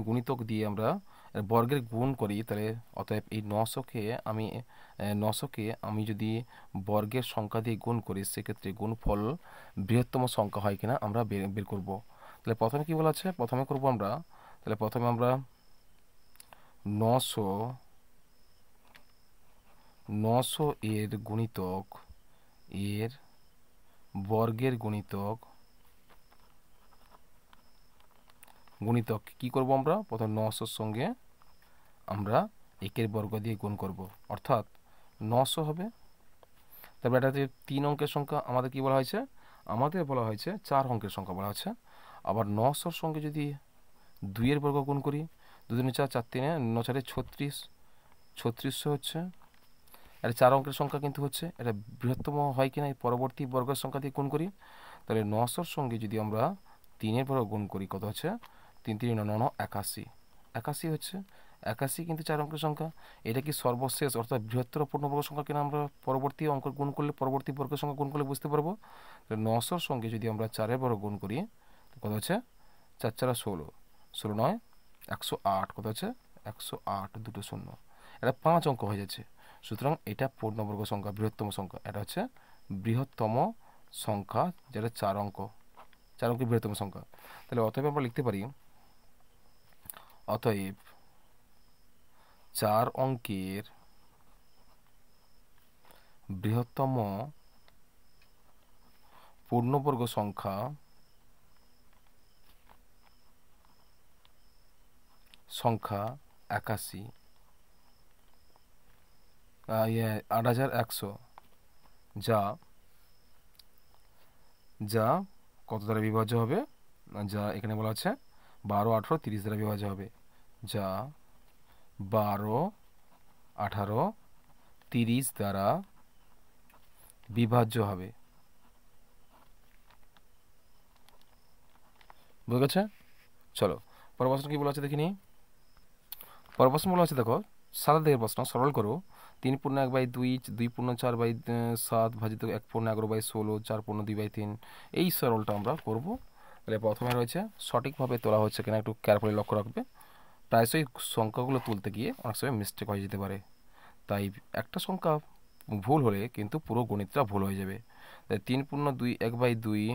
গুণিতক দিয়ে আমরা বর্গের গুণ করি, তাহলে অতএব এই 900কে আমি যদি বর্গের সংখ্যা দিয়ে গুণ করি, সেক্ষেত্রে গুণফল বৃহত্তম সংখ্যা হয় কিনা আমরা বের করব। তাহলে প্রথমে কি বলা আছে, প্রথমে করব আমরা, তাহলে প্রথমে আমরা 900 এর গুণিতক এর বর্গের গুণিতক কি করব, আমরা প্রথম 900 সঙ্গে আমরা 1 বর্গ দিয়ে গুণ করব, অর্থাৎ 900 হবে। তারপর এটা 3 অঙ্কের সংখ্যা আমাদের কি বলা হয়েছে, আমাদের বলা হয়েছে 4 অঙ্কের সংখ্যা বলা হচ্ছে। আবার 900 সঙ্গে যদি 2 এর বর্গ গুণ করি, 2 2 4, 4 3 9 4 36, 3600 হচ্ছে। এটা 4 অঙ্কের সংখ্যা কিন্তু হচ্ছে, এটা বৃহত্তম হয় কিনা এই পরবর্তী বর্গের সংখ্যা দিয়ে গুণ করি। তাহলে 900 সঙ্গে যদি আমরা 3 এর বর্গ গুণ করি, কত হচ্ছে 3 3 9 9 81, 81 হচ্ছে। 81 কিন্তু 4 অঙ্কের সংখ্যা, এটা কি সর্বশেষ অর্থাৎ বৃহত্তর পূর্ণবর্গ সংখ্যা কিনা আমরা পরবর্তী অঙ্ক গুণ করলে, পরবর্তী বর্গের সংখ্যা গুণ করলে বুঝতে পারবো। 900 সঙ্গে যদি আমরা 4 এর বর্গ গুণ করি, কত হচ্ছে 4 4 16, 16 9 108, কত হচ্ছে 108, দুটো শূন্য, এটা 5 অঙ্ক হয়ে যাচ্ছে। সুতরাং এটা পূর্ণবর্গ সংখ্যা, বৃহত্তম সংখ্যা, এটা হচ্ছে বৃহত্তম সংখ্যা, যেটা 4 অঙ্কের বৃহত্তম সংখ্যা। তাহলে অতএব আমরা লিখতে পারি, অতএব 4 অঙ্কের বৃহত্তম পূর্ণবর্গ সংখ্যা 81, 8100, যা কত দ্বারা বিভাজ্য হবে, যা এখানে বলা আছে 12, 18, 30 দ্বারা বিভাজ্য হবে, যা 12, 18 30 দ্বারা বিভাজ্য হবে। বুঝে গেছে? চলো পরের প্রশ্ন কি বলা আছে দেখে নিই। পরের প্রশ্ন বলা আছে, দেখো 7 দিকের প্রশ্ন, সরল করো 3/1/2, 2/4/7 ভাজিত 1/11/16, 4/2/3। এই সরলটা আমরা করব। তাহলে প্রথমে রয়েছে সঠিকভাবে তোলা হচ্ছে কিনা একটু কেয়ারফুলি লক্ষ্য রাখবে। প্রায়শই সংখ্যাগুলো তুলতে গিয়ে অনেক সময় মিস্টেক হয়ে যেতে পারে, তাই একটা সংখ্যা ভুল হলে কিন্তু পুরো গণিতটা ভুল হয়ে যাবে। তাই 3/2/1/2,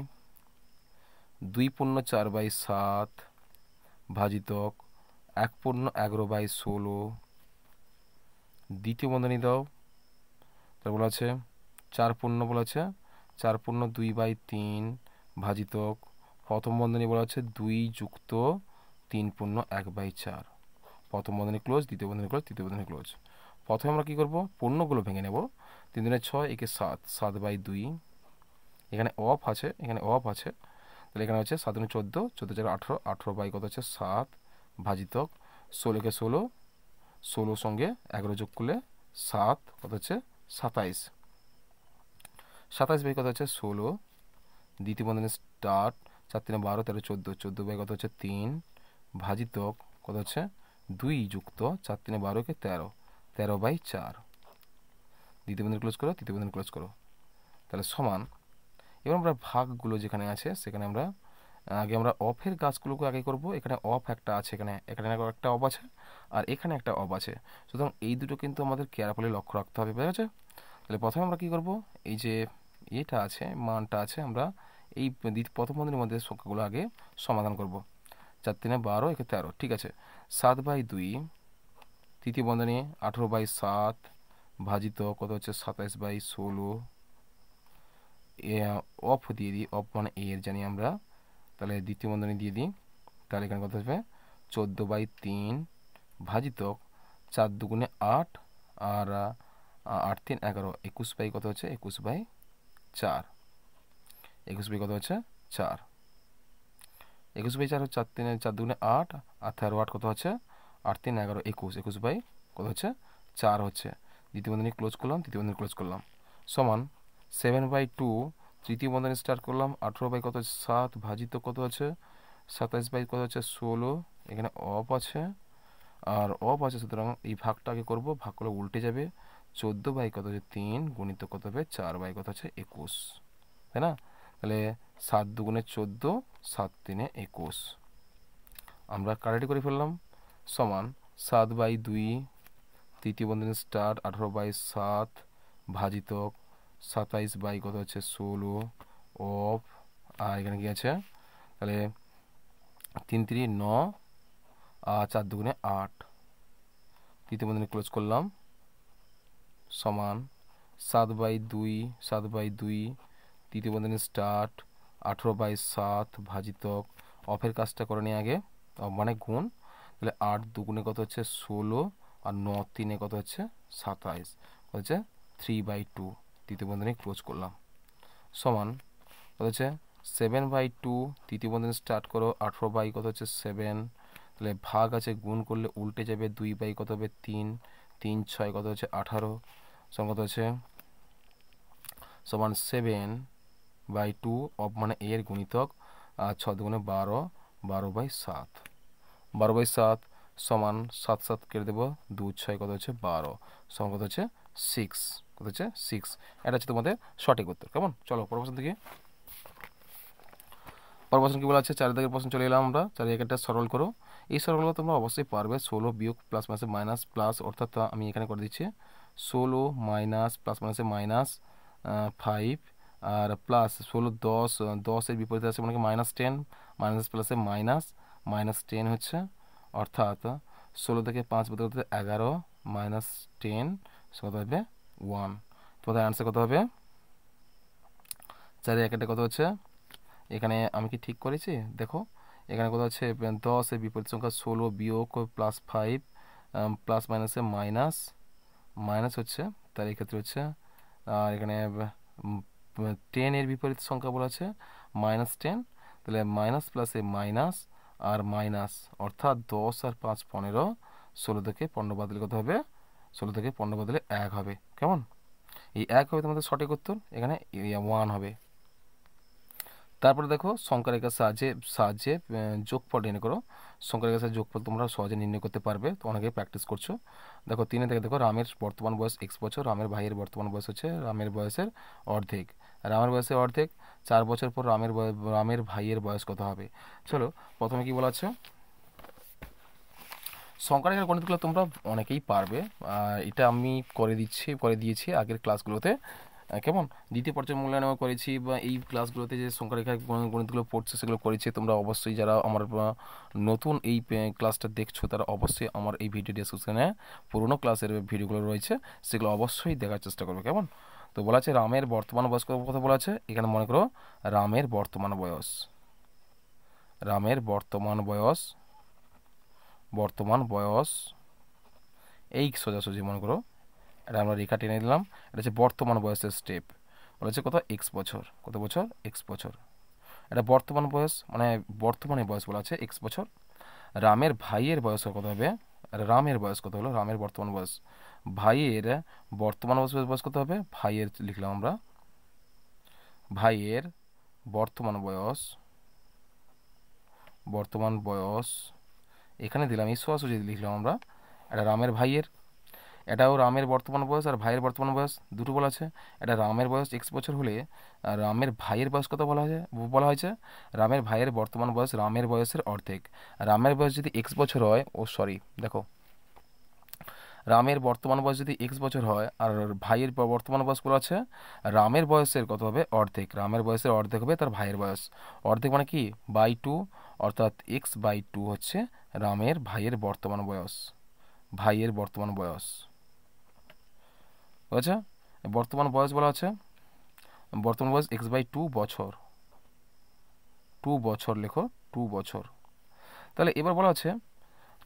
2/4/7 ভাজিতক 1/11/16, দ্বিতীয় বন্ধনী দাও। তার বলা আছে 4 বলা আছে 4/2/3 ভাজিতক প্রথম বন্ধনী বলা আছে 2 যুক্ত 3/1/4। প্রথম বন্ধনী ক্লোজ, দ্বিতীয় বন্ধনী ক্লোজ, তৃতীয় বন্ধনী ক্লোজ। প্রথমে আমরা কি করব, পূর্ণগুলো ভেঙে নেব। 3 দুগুণে 6, একে 7, 7/2। এখানে অফ আছে, এখানে অফ আছে, তাহলে এখানে হচ্ছে 7 দুগুণে 14, 14 18, 18 বাই কত হচ্ছে 7 ভাজিতক 16কে 16, 16 সঙ্গে 11 যোগ করলে 7 কত হচ্ছে 27, 27 বাই কত হচ্ছে 16। দ্বিতীয় বন্ধনী স্টার্ট, 4 3 12, 13 14, 14 বাই কত হচ্ছে 3 ভাজিতক কত হচ্ছে 2 যুক্ত 4 3 12কে 13, 13/4। দ্বিতীয় বন্ধনী ক্লোজ করো, তৃতীয় বন্ধনী ক্লোজ করো, তাহলে সমান। এবার আমরা ভাগগুলো যেখানে আছে সেখানে আমরা আগে আমরা অফের গাছগুলোকে আগে করব। এখানে অফ একটা আছে, এখানে এখানে একটা অফ আছে, আর এখানে একটা অফ আছে, সুতরাং এই দুটো কিন্তু আমাদের কেয়ারফুলি লক্ষ্য রাখতে হবে, বুঝা গেছে? তাহলে প্রথমে আমরা কি করব, এই যে এটা আছে মানটা আছে, আমরা এই প্রথম বন্ধনীর মধ্যে সংখ্যাগুলো আগে সমাধান করব। 4 3 12, একে 13, ঠিক আছে। 7/2, তৃতীয় বন্ধনী 18/7 ভাজিত কত হচ্ছে 27/16। অফ দিয়ে দিই, অফ মানে এর জানি আমরা, তাহলে দ্বিতীয় বন্ধনী দিয়ে দিই, তাহলে এখানে কত আসবে 14/3 ভাজিত 4 দুগুণে 8, আর 8 3 11, 21 বাই কত হচ্ছে 21/4, 21 বাই কত হচ্ছে 4, 21/4 হচ্ছে 4 3 4 দুগুণে 8, আর 13 8 কত হচ্ছে 8 3 11, 21, 21 বাই কত হচ্ছে 4 হচ্ছে। দ্বিতীয় বন্ধনী ক্লোজ করলাম, তৃতীয় বন্ধনী ক্লোজ করলাম, সমান 7/2, তৃতীয় বন্ধনী স্টার্ট করলাম, 18 বাই কত হচ্ছে 7 ভাজিত কত আছে 27 বাই কত হচ্ছে 16। এখানে অফ আছে, আর অফ আছে, সুতরাং এই ভাগটা আগে করবো, ভাগ করলে উল্টে যাবে। 14 বাই কত হচ্ছে 3 গুণিত কত হবে 4 বাই কত হচ্ছে 21, তাই না? তাহলে 7 দুগুণে 14, 7 3 21, আমরা কাটাটি করে ফেললাম, সমান 7/2, তৃতীয় বন্ধনী স্টার্ট 18/7 ভাজিত 27 বাই কত হচ্ছে 16 অফ, আর এখানে কি আছে, তাহলে 3 3 9, আর 4 দুগুণে 8, তৃতীয় বন্ধনী ক্লোজ করলাম, সমান 7/2, 7/2, তৃতীয় বন্ধনী স্টার্ট 18/7 ভাজিত অফের কাজটা করে নিয়ে আগে, মানে গুণ, তাহলে 8 দুগুণে কত হচ্ছে 16, আর 9 3 কত হচ্ছে 27, কত হচ্ছে 3/2, তৃতীয় বন্ধনী ক্লোজ করলাম, সমান কত হচ্ছে 7/2, তৃতীয় বন্ধনী স্টার্ট করো 18 বাই কত হচ্ছে 7, তাহলে ভাগ আছে, গুণ করলে উল্টে যাবে, 2 বাই কত হবে 3, 3 6 কত হচ্ছে 18, সমান কত হচ্ছে সমান 7/2 অফ মানে এর গুণিতক, আর 6 দুগুণে 12, 12/7, 12/7 সমান 7 7 কেটে দেবো, 2 6 কত হচ্ছে 12, সমান কত হচ্ছে 6, কত হচ্ছে 6। এটা হচ্ছে তোমাদের সঠিক উত্তর। কেমন? চলো পরের প্রশ্ন থেকে। পরের প্রশ্ন কি বলা আছে, 4 দাগের প্রশ্ন চলে এলাম আমরা। 4 একটা সরল করো। এই সরলগুলো তোমরা অবশ্যই পারবে। 16 বিয়োগ প্লাস মাইনাসে মাইনাস প্লাস, অর্থাৎ আমি এখানে করে দিচ্ছি 16 মাইনাস প্লাস মাইনাসে মাইনাস 5, আর প্লাস 16 10, 10-এর বিপরীতে আছে মানে -10, মাইনাস প্লাসে মাইনাস, -10 হচ্ছে, অর্থাৎ 16 থেকে 5 বদলে করতে 11 -10 কত হবে 1। তোমাদের অ্যান্সার কত হবে? 4 একটা কত হচ্ছে, এখানে আমি কি ঠিক করেছি দেখো, এখানে কত হচ্ছে 10-এর বিপরীত সংখ্যা 16 বিয়োগ প্লাস 5 প্লাস মাইনাসে মাইনাস, মাইনাস হচ্ছে, তার এক্ষেত্রে হচ্ছে, আর এখানে 10-এর বিপরীত সংখ্যা বলা আছে -10, তাহলে মাইনাস প্লাসে মাইনাস আর মাইনাস, অর্থাৎ 10 আর 5 15, 16 থেকে 15 বাদ দিলে কত হবে 16 থেকে 15 বদলে 1 হবে। কেমন? এই 1 হবে তোমাদের সঠিক উত্তর, এখানে 1 হবে। তারপরে দেখো সংখ্যা রেখার সাহায্যে সাহায্যে যোগফল নির্ণয় করো। সংখ্যা রেখার সাহায্যে যোগফল তোমরা সহজে নির্ণয় করতে পারবে, তো অনেকেই প্র্যাকটিস করছো। দেখো 3 থেকে দেখো রামের বর্তমান বয়স x বছর, রামের ভাইয়ের বর্তমান বয়স হচ্ছে রামের বয়সের অর্ধেক। রামের বয়সের অর্ধেক, 4 বছর পর রামের ভাইয়ের বয়স কত হবে? চলো প্রথমে কি বলা আছে, সংখ্যা রেখার গণিতগুলো তোমরা অনেকেই পারবে। এটা আমি করে দিয়েছি আগের ক্লাসগুলোতে। কেমন? দ্বিতীয় পর্যায়ে মূল্যায়ন করেছি, বা এই ক্লাসগুলোতে যে সংখ্যা রেখার গণিতগুলো পড়ছে সেগুলো করেছি। তোমরা অবশ্যই যারা আমার নতুন এই ক্লাসটা দেখছো তারা অবশ্যই আমার এই ভিডিও ডেসক্রিপশনে পুরোনো ক্লাসের ভিডিওগুলো রয়েছে, সেগুলো অবশ্যই দেখার চেষ্টা করবে। কেমন? তো বলা আছে রামের বর্তমান বয়স কথা বলা আছে, এখানে মনে করো রামের বর্তমান বয়স, রামের বর্তমান বয়স এই সোজাসুজি মনে করো, এটা আমরা রেখা টেনে দিলাম। এটা হচ্ছে বর্তমান বয়সের স্টেপ, বলা হচ্ছে কত? এক্স বছর। কত বছর? এক্স বছর। এটা বর্তমান বয়স, মানে বর্তমানে বয়স বলা আছে এক্স বছর। রামের ভাইয়ের বয়স কত হবে? রামের বয়স কত হলো? রামের বর্তমান বয়স। ভাইয়ের বর্তমান বয়স কত হবে? ভাইয়ের লিখলাম আমরা, ভাইয়ের বর্তমান বয়স এখানে দিলাম, এই সোজাসুজি লিখলাম আমরা। এটা রামের ভাইয়ের, এটাও রামের বর্তমান বয়স আর ভাইয়ের বর্তমান বয়স দুটো বলা আছে। এটা রামের বয়স এক্স বছর হলে রামের ভাইয়ের বয়স কত বলা হয়েছে? রামের ভাইয়ের বর্তমান বয়স রামের বয়সের অর্ধেক। রামের বয়স যদি এক্স বছর হয়, দেখো রামের বর্তমান বয়স যদি এক্স বছর হয় আর ভাইয়ের বর্তমান বয়স বলা আছে রামের বয়সের কত হবে? অর্ধেক। রামের বয়সের অর্ধেক হবে তার ভাইয়ের বয়স। অর্ধেক মানে কি? বাই টু, অর্থাৎ এক্স বাই টু হচ্ছে রামের ভাইয়ের বর্তমান বয়স। বুঝেছ? বর্তমান বয়স বলা আছে, বর্তমান বয়স এক্স বাই 2 বছর, 2 বছর লেখো, 2 বছর। তাহলে এবার বলা আছে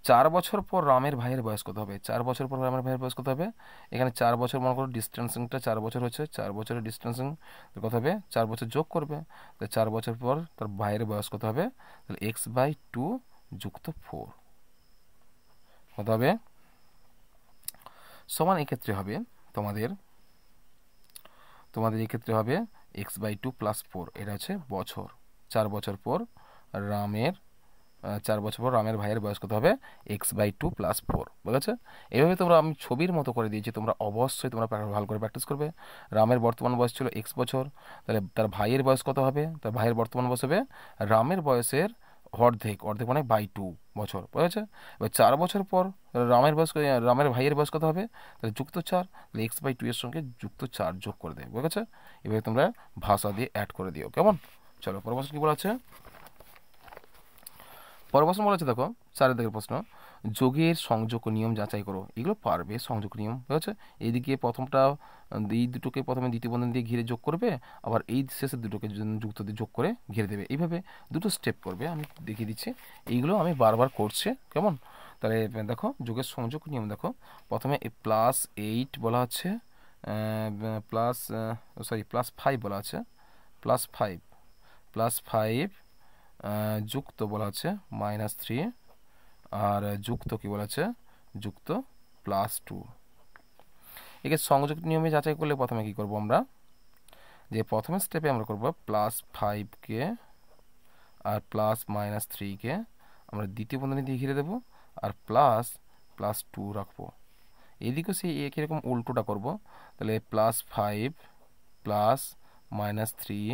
4 বছর পর রামের ভাইয়ের বয়স কত হবে? 4 বছর পর রামের ভাইয়ের বয়স কত হবে? এখানে 4 বছর মনে করো, ডিস্টেন্সিংটা 4 বছর হচ্ছে, 4 বছরের ডিস্টেন্সিং কত হবে? 4 বছর যোগ করবে, তাহলে 4 বছর পর তার ভাইয়ের বয়স কত হবে? তাহলে এক্স বাই 2 যুক্ত 4 কত হবে? সমান এক্ষেত্রে হবে তোমাদের এক্ষেত্রে হবে এক্স বাই 2 প্লাস 4, এটা হচ্ছে বছর। 4 বছর পর রামের 4 বছর পর রামের ভাইয়ের বয়স কত হবে? X by 2 plus 4। বুঝেছে? এইভাবে তোমরা আমি ছবির মতো করে দিয়েছি, তোমরা অবশ্যই ভালো করে প্র্যাকটিস করবে। রামের বর্তমান বয়স ছিল এক্স বছর, তাহলে তার ভাইয়ের বয়স কত হবে? তার ভাইয়ের বর্তমান বয়স হবে রামের বয়সের অর্ধেক, মানে বাই 2 বছর। বুঝেছে? এবার 4 বছর পর রামের ভাইয়ের বয়স কত হবে? তাহলে যুক্ত 4, তাহলে এক্স বাই 2 এর সঙ্গে যুক্ত 4 যোগ করে দেবে। বুঝেছে? এভাবে তোমরা ভাষা দিয়ে অ্যাড করে দিও। কেমন? চলো পরের প্রশ্ন কি বলা আছে? পরের প্রশ্ন বলা আছে, দেখো 4 দিকের প্রশ্ন, যোগের সংযোগ নিয়ম যাচাই করো। এগুলো পারবে, সংযোগ নিয়ম। বুঝেছে? এইদিকে প্রথমটা, এই দুটোকে প্রথমে দ্বিতীয় বন্ধনী দিয়ে ঘিরে যোগ করবে, আবার এই শেষের দুটোকে যুক্ত দিয়ে যোগ করে ঘিরে দেবে। এইভাবে দুটো স্টেপ করবে, আমি দেখিয়ে দিচ্ছি। এইগুলো আমি বারবার করছি। কেমন? তাহলে দেখো যোগের সংযোগ নিয়ম, দেখো প্রথমে +8 বলা হচ্ছে, +5 বলা আছে, +5 যুক্ত বলা আছে -3, আর যুক্ত কি বলা আছে? যুক্ত +2। একে সংযোগ নিয়মে যাচাই করলে প্রথমে কি করব আমরা, যে প্রথমে স্টেপে আমরা করব +5কে আর +-3কে আমরা দ্বিতীয় বন্ধনী দিয়ে ঘিরে দেবো, আর +2 রাখবো। এদিকেও সেই একই রকম উল্টোটা করব। তাহলে +5 +-3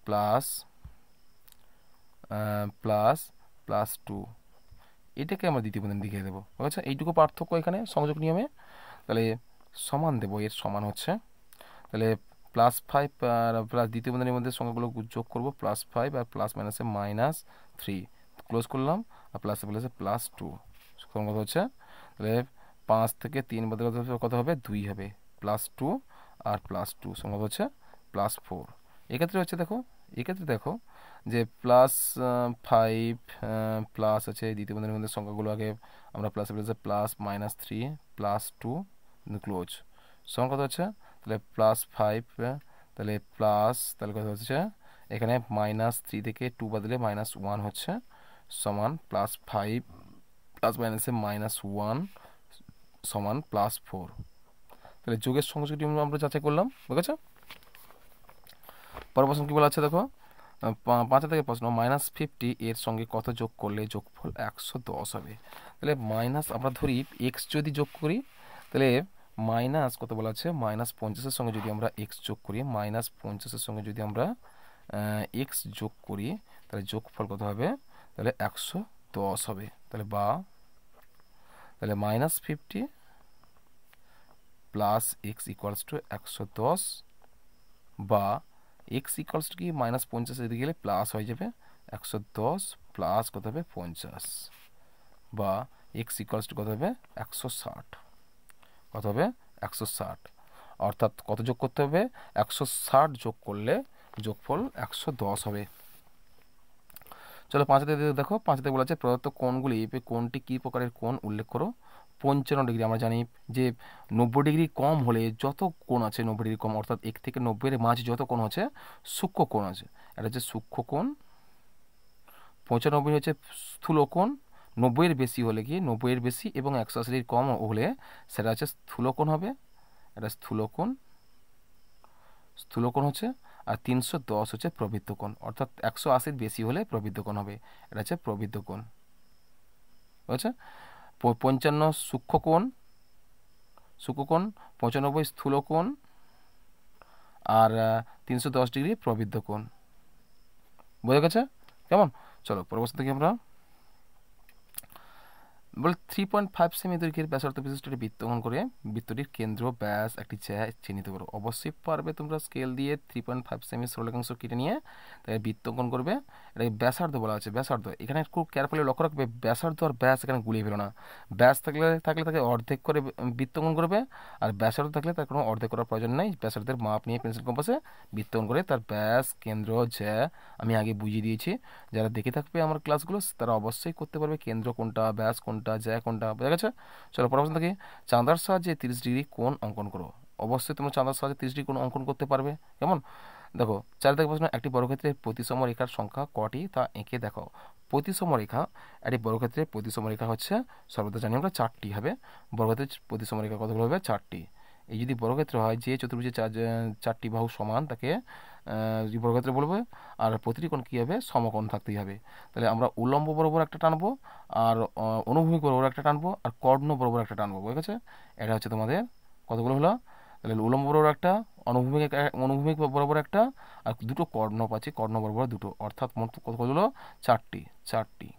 +++2, এটাকে আমরা দ্বিতীয় বন্ধনী দিয়ে ঘিরে দেবো। বুঝেছো? এইটুকু পার্থক্য এখানে সংযোগ নিয়মে। তাহলে সমান দেবো, এর সমান হচ্ছে, তাহলে +5 আর প্লাস দ্বিতীয় বন্ধনীর মধ্যে সংখ্যাগুলো যোগ করবো, +5 আর +-3 ক্লোজ করলাম, আর প্লাসে +2 সমান কত হচ্ছে? তাহলে 5 থেকে 3 বাদে কত হবে? 2 হবে। +2 আর +2 সমান কত হচ্ছে? +4। এক্ষেত্রে দেখো যে +5 প্লাস আছে, দ্বিতীয় বন্ধনীর মধ্যে সংখ্যাগুলো আগে আমরা ++, +-3 +2 ক্লোজ সমান কত হচ্ছে? তাহলে +5, তাহলে তাহলে কত হচ্ছে? এখানে -3 থেকে 2 বাদলে -1 হচ্ছে, সমান +5 +-1 সমান +4। তাহলে যোগের সংযোগটি আমরা যাচাই করলাম, ঠিক আছে। পরের প্রশ্ন কী বলা আছে দেখো, 5 থেকে প্রশ্ন, -50 এর সঙ্গে কত যোগ করলে যোগফল 110 হবে। তাহলে মাইনাস আমরা ধরি এক্স যদি যোগ করি, তাহলে মাইনাস কত বলা আছে, -50-এর সঙ্গে যদি আমরা এক্স যোগ করি, -50-এর সঙ্গে যদি আমরা এক্স যোগ করি, তাহলে যোগফল কত হবে, তাহলে 110 হবে। তাহলে -50 প্লাস এক্স ইকুয়ালস টু 110, বা এক্স ইকুয়ালস টু কি -50 এদিকে গেলে প্লাস হয়ে যাবে 110 প্লাস কত হবে 50, বা এক্স ইকুয়ালস টু কত হবে 160, কত হবে 160। অর্থাৎ কত যোগ করতে হবে, 160 যোগ করলে যোগফল 110 হবে। চলো 5-তে দেখো, 5-তে বলা আছে প্রদত্ত কোণগুলি কোণটি কী প্রকারের কোণ উল্লেখ করো। 55 ডিগ্রি। আমরা জানি যে 90 ডিগ্রি কম হলে যত কোণ আছে 90 ডিগ্রি কম, অর্থাৎ 1 থেকে 90-এর মাঝে যত কোণ আছে সূক্ষ্ম কোণ আছে, এটা হচ্ছে সূক্ষ্ম কোণ। 95 হচ্ছে স্থূল কোণ। 90-এর বেশি হলে কি, 90-এর বেশি এবং 180-এর কম হলে সেটা হচ্ছে স্থূল কোণ হবে, এটা স্থূল কোণ, স্থূল কোণ হচ্ছে। আর 310 হচ্ছে প্রবৃত্ত কোণ, অর্থাৎ 180-এর বেশি হলে প্রবৃত্ত কোণ হবে, এটা হচ্ছে প্রবৃত্ত কোণ, বুঝেছে। 55 সূক্ষ্ম কোণ, 95 স্থূল কোণ, আর 310 ডিগ্রি প্রবৃত্ত কোণ, বোঝা গেছে কেমন। চলো পরবর্তী থেকে আমরা বলে 3.5 সেমি দৈর্ঘ্যের ব্যাসার্ধ বিশিষ্ট একটি বৃত্ত অঙ্কন করে বৃত্তটির কেন্দ্র, ব্যাস, একটি জ্যা চিহ্নিত করো। অবশ্যই পারবে তোমরা স্কেল দিয়ে 3.5 সেমি সরলরেখাংশ কেটে নিয়ে তাই বৃত্ত অঙ্কন করবে। এটা ব্যাসার্ধ বলা আছে, ব্যাসার্ধ এখানে খুব কেয়ারফুলি লক্ষ্য রাখবে, ব্যাসার্ধ আর ব্যাস এখানে গুলিয়ে ফেলো না। ব্যাস থাকলে তাকে অর্ধেক করে বৃত্ত অঙ্কন করবে, আর ব্যাসার্ধ থাকলে তার কোনো অর্ধেক করার প্রয়োজন নেই। ব্যাসার্ধের মাপ নিয়ে পেন্সিল কম্পাসে বৃত্ত অঙ্কন করে তার ব্যাস, কেন্দ্র, জ্যা আমি আগে বুঝিয়ে দিয়েছি। যারা দেখে থাকবে আমার ক্লাসগুলো তারা অবশ্যই করতে পারবে, কেন্দ্র কোনটা, ব্যাস কোনটা, জ্যা কোনটা, বোঝা গেছে। চলো পরবর্তী থেকে চাঁদার সাহায্যে 30 ডিগ্রি কোণ অঙ্কন করো। অবশ্যই তোমরা চাঁদার সাহায্যে 30 ডিগ্রি কোণ অঙ্কন করতে পারবে, কেমন। দেখো 4 থেকে প্রশ্ন, একটি বর্গক্ষেত্রের প্রতিসম রেখার সংখ্যা কটি তা এঁকে দেখো। প্রতিসম রেখা, একটি বর্গক্ষেত্রের প্রতিসম রেখা হচ্ছে সর্বদা জানি আমরা 4টি হবে। বর্গক্ষেত্রের প্রতিসম রেখা কতগুলো হবে, 4টি। এই যদি বর্গক্ষেত্র হয়, যে চতুর্ভুজের 4টি বাহু সমান তাকে বর্গক্ষেত্র বলবে, আর প্রতিটি কোণ কী হবে, সমকোণ থাকতেই হবে। তাহলে আমরা উলম্ব বরাবর একটা টানবো, আর অনুভূমিক বরাবর একটা টানবো, আর কর্ণ বরাবর একটা টানবো, বুঝে গেছে। এটা হচ্ছে তোমাদের কতগুলো হলো, তাহলে উলম্ব বরাবর একটা, অনুভূমিক বরাবর একটা, আর দুটো কর্ণ পাচ্ছি, কর্ণ বরাবর দুটো, অর্থাৎ মোট কত হলো, 4টি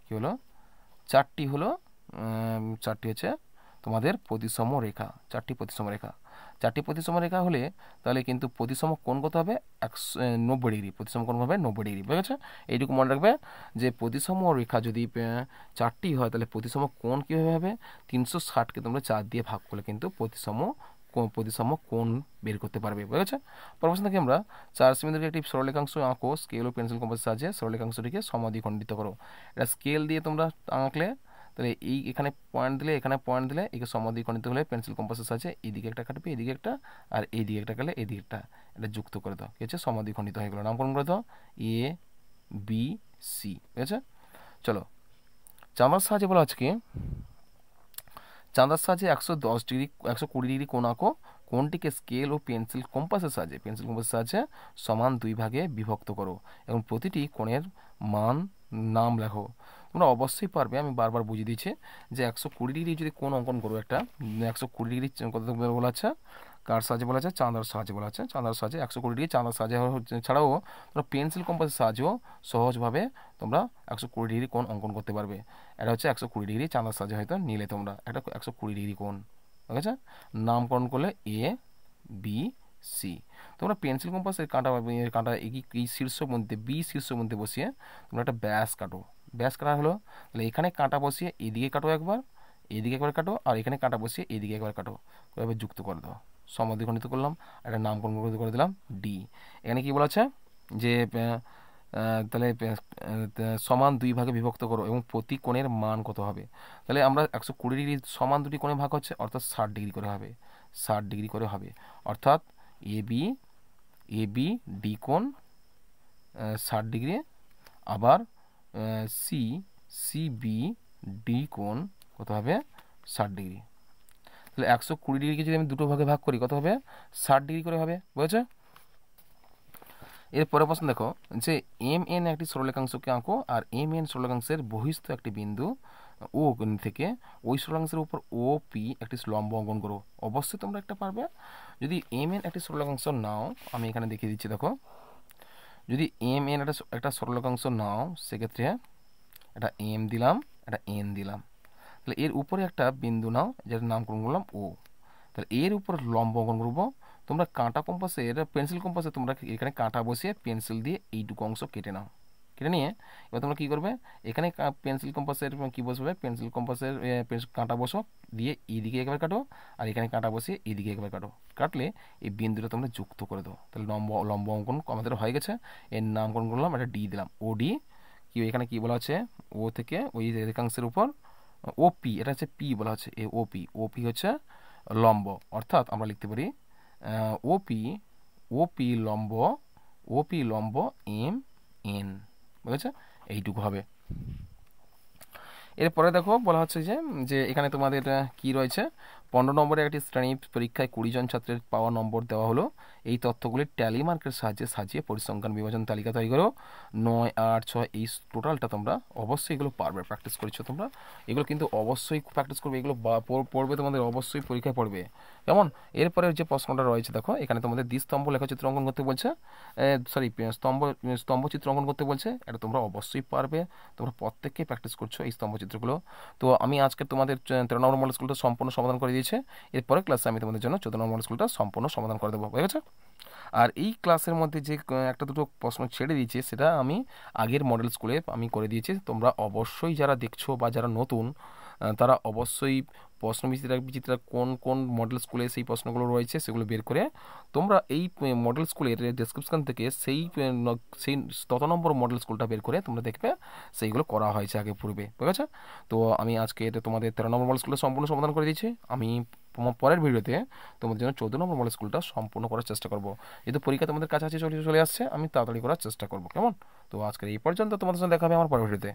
কী হলো, 4টি হলো, 4টি হচ্ছে তোমাদের প্রতিসম রেখা, 4টি প্রতিসম রেখা। 4টি প্রতিসম রেখা হলে তাহলে কিন্তু প্রতিসম কোণ কত হবে, 90 ডিগ্রি, প্রতিসম কোণ হবে 90 ডিগ্রি, বুঝে গেছে। এইটুকু মনে রাখবে যে প্রতিসম রেখা যদি 4টি হয় তাহলে প্রতিসম কোণ কীভাবে হবে, 360-কে তোমরা 4 দিয়ে ভাগ করলে কিন্তু প্রতিসম কোণ বের করতে পারবে, বুঝে গেছে। পরবর্তী থেকে আমরা 4 সেমি দৈর্ঘ্যের একটি সরলরেখাংশ আঁকো, স্কেল ও পেন্সিল কম্পাসের সাহায্যে সরলরেখাংশটিকে সমদ্বিখণ্ডিত করো। এটা স্কেল দিয়ে তোমরা আঁকলে, তাহলে এখানে পয়েন্ট দিলে, এখানে পয়েন্ট দিলে, একে সমদ্বিখণ্ডিত হলে পেন্সিল কম্পাসের সাহায্যে এইদিকে একটা কাটবে, এদিকে একটা, আর এইদিকে একটা কাটলে এদিকে একটা, এটা যুক্ত করে দাও, ঠিক আছে, সমদ্বিখণ্ডিত হয়ে গেলো। নামকরণ করে দাও এ বি সি, ঠিক আছে। চলো চাঁদার সাহায্যে বলা হচ্ছে কি, চাঁদার সাহায্যে 110 ডিগ্রি 120 ডিগ্রি কোণ আঁকো। কোণটিকে স্কেল ও পেন্সিল কম্পাসের সাহায্যে সমান 2 ভাগে বিভক্ত করো এবং প্রতিটি কোণের নাম লেখো। তোমরা অবশ্যই পারবে, আমি বারবার বুঝিয়ে দিচ্ছি যে 120 ডিগ্রি যদি কোণ অঙ্কন করো, একটা 120 ডিগ্রি কত বলা আছে, কার সাহায্যে বলা আছে, চাঁদার সাহায্যে বলা আছে। চাঁদার সাহায্যে 120 ডিগ্রি চাঁদার সাহায্যে ছাড়াও তোমরা পেন্সিল কম্পাসের সাহায্যেও সহজভাবে তোমরা 120 ডিগ্রি কোণ অঙ্কন করতে পারবে। এটা হচ্ছে 120 ডিগ্রি চাঁদার সাহায্যে হয়তো নিলে তোমরা একটা 120 ডিগ্রি কোণ, ঠিক আছে। নামকরণ করলে এ বি সি। তোমরা পেন্সিল কম্পাসের কাঁটা এই শীর্ষ মধ্যে, বি শীর্ষ মধ্যে বসিয়ে তোমরা একটা ব্যাস কাটো। ব্যাস কাটা হলো, তাহলে এখানে কাঁটা বসিয়ে এদিকে কাটো একবার, এদিকে একবার কাটো, আর এখানে কাঁটা বসিয়ে এদিকে একবার কাটো, এবার যুক্ত করে দাও, সমদ্বিখণ্ডিত করলাম, একটা নামকরণ করে দিলাম ডি। এখানে কি বলা আছে যে তাহলে সমান 2 ভাগে বিভক্ত করো এবং প্রতি কোণের মান কত হবে। তাহলে আমরা 120 ডিগ্রি সমান দুটি কোণে ভাগ হচ্ছে, অর্থাৎ 60 ডিগ্রি করে হবে, 60 ডিগ্রি করে হবে, অর্থাৎ এ বি ডি কোণ 60 ডিগ্রি, আবার সি বি ডি কোণ কত হবে, 60 ডিগ্রি। তাহলে 120 ডিগ্রিকে যদি আমি দুটো ভাগে ভাগ করি কত হবে, 60 ডিগ্রি করে হবে, বুঝেছো? এর পরের প্রশ্ন দেখো যে এম এন একটি সরলরেখাংশকে আঁকো, আর এম এন সরলরেখাংশের বহিস্থ একটি বিন্দু ও থেকে ওই সরলরেখাংশের উপর ও পি একটি লম্ব অঙ্কন করো। অবশ্যই তোমরা একটা পারবে। যদি এম এন একটি সরলরেখাংশ নাও, আমি এখানে দেখিয়ে দিচ্ছি, দেখো যদি এম এন একটা সরলরেখাংশ নাও, সেক্ষেত্রে একটা এম দিলাম, একটা এন দিলাম, তাহলে এর উপরে একটা বিন্দু নাও যেটার নামকরণ করলাম ও, তাহলে এর উপর লম্ব অঙ্কন করবো। তোমরা কাঁটা কম্পাসের পেন্সিল কম্পাসে তোমরা এখানে কাঁটা বসিয়ে পেন্সিল দিয়ে এইটুকু অংশ কেটে নাও। কেটে নিয়ে এবার তোমরা কী করবে, এখানে পেন্সিল কম্পাসের কী বসবে, পেন্সিল কম্পাসের কাঁটা বসো, দিয়ে এইদিকে একবার কাটো, আর এখানে কাঁটা বসিয়ে এইদিকে একবার কাটো। কাটলে এই বিন্দুটা তোমরা যুক্ত করে দাও, তাহলে লম্ব অঙ্কন আমাদের হয়ে গেছে। এর নামকরণ করলাম, একটা ডি দিলাম, ও ডি। কি এখানে কি বলা আছে, ও থেকে ওই রেখাংশের উপর ও পি, এটা হচ্ছে পি বলা হচ্ছে, এ ও পি, ও পি হচ্ছে লম্ব, অর্থাৎ আমরা লিখতে পারি ওপি, ওপি লম্ব, ওপি লম্ব এম এন, বুঝেছে? এইটুকু হবে। এরপরে দেখো বলা হচ্ছে যে যে এখানে তোমাদের কি রয়েছে, 15 নম্বরের একটি শ্রেণী পরীক্ষায় 20 জন ছাত্রের পাওয়া নম্বর দেওয়া হলো। এই তথ্যগুলি ট্যালি মার্কের সাহায্যে সাজিয়ে পরিসংখ্যান বিভাজন তালিকা তৈরি করো। 9, 8, 6 এই টোটালটা তোমরা অবশ্যই এগুলো পারবে, প্র্যাকটিস করেছো তোমরা, এগুলো কিন্তু অবশ্যই প্র্যাকটিস করবে, এগুলো পড়বে, তোমাদের অবশ্যই পরীক্ষায় পড়বে, কেমন? এরপরে যে প্রশ্নটা রয়েছে দেখো, এখানে তোমাদের দ্বিস্তম্ভ লেখচিত্র অঙ্কন করতে বলছে, সরি স্তম্ভচিত্র অঙ্কন করতে বলছে, এটা তোমরা অবশ্যই পারবে, তোমরা প্রত্যেককেই প্র্যাকটিস করছো এই স্তম্ভচিত্রগুলো। তো আমি আজকে তোমাদের 13 নম্বর মডেল স্কুলটা সম্পূর্ণ সমাধান করে দিয়েছে। এরপরে ক্লাসে আমি তোমাদের জন্য 14 নম্বর মডেল স্কুলটা সম্পূর্ণ সমাধান করে দেবো, বুঝে গেছে? আর এই ক্লাসের মধ্যে যে একটা দুটো প্রশ্ন ছেড়ে দিয়েছে, সেটা আমি আগের মডেল স্কুলে আমি করে দিয়েছি। তোমরা অবশ্যই যারা দেখছো বা যারা নতুন, তারা অবশ্যই প্রশ্ন বিচিত্রা কোন কোন মডেল স্কুলে সেই প্রশ্নগুলো রয়েছে সেগুলো বের করে তোমরা এই মডেল স্কুলের ডেসক্রিপশন থেকে সেই সেই তত নম্বর মডেল স্কুলটা বের করে তোমরা দেখবে সেইগুলো করা হয়েছে আগে পূর্বে, ঠিক আছে? তো আমি আজকে এটা তোমাদের 13 নম্বর মডেল স্কুলটা সম্পূর্ণ সমাধান করে দিয়েছি। আমি পরের ভিডিওতে তোমাদের জন্য 14 নম্বর মডেল স্কুলটা সম্পূর্ণ করার চেষ্টা করবো। যেহেতু পরীক্ষা তোমাদের কাছাকাছি চলে আসছে, আমি তাড়াতাড়ি করার চেষ্টা করবো, কেমন? তো আজকের এই পর্যন্ত, তোমাদের সঙ্গে দেখা হবে আমার পরের ভিডিওতে।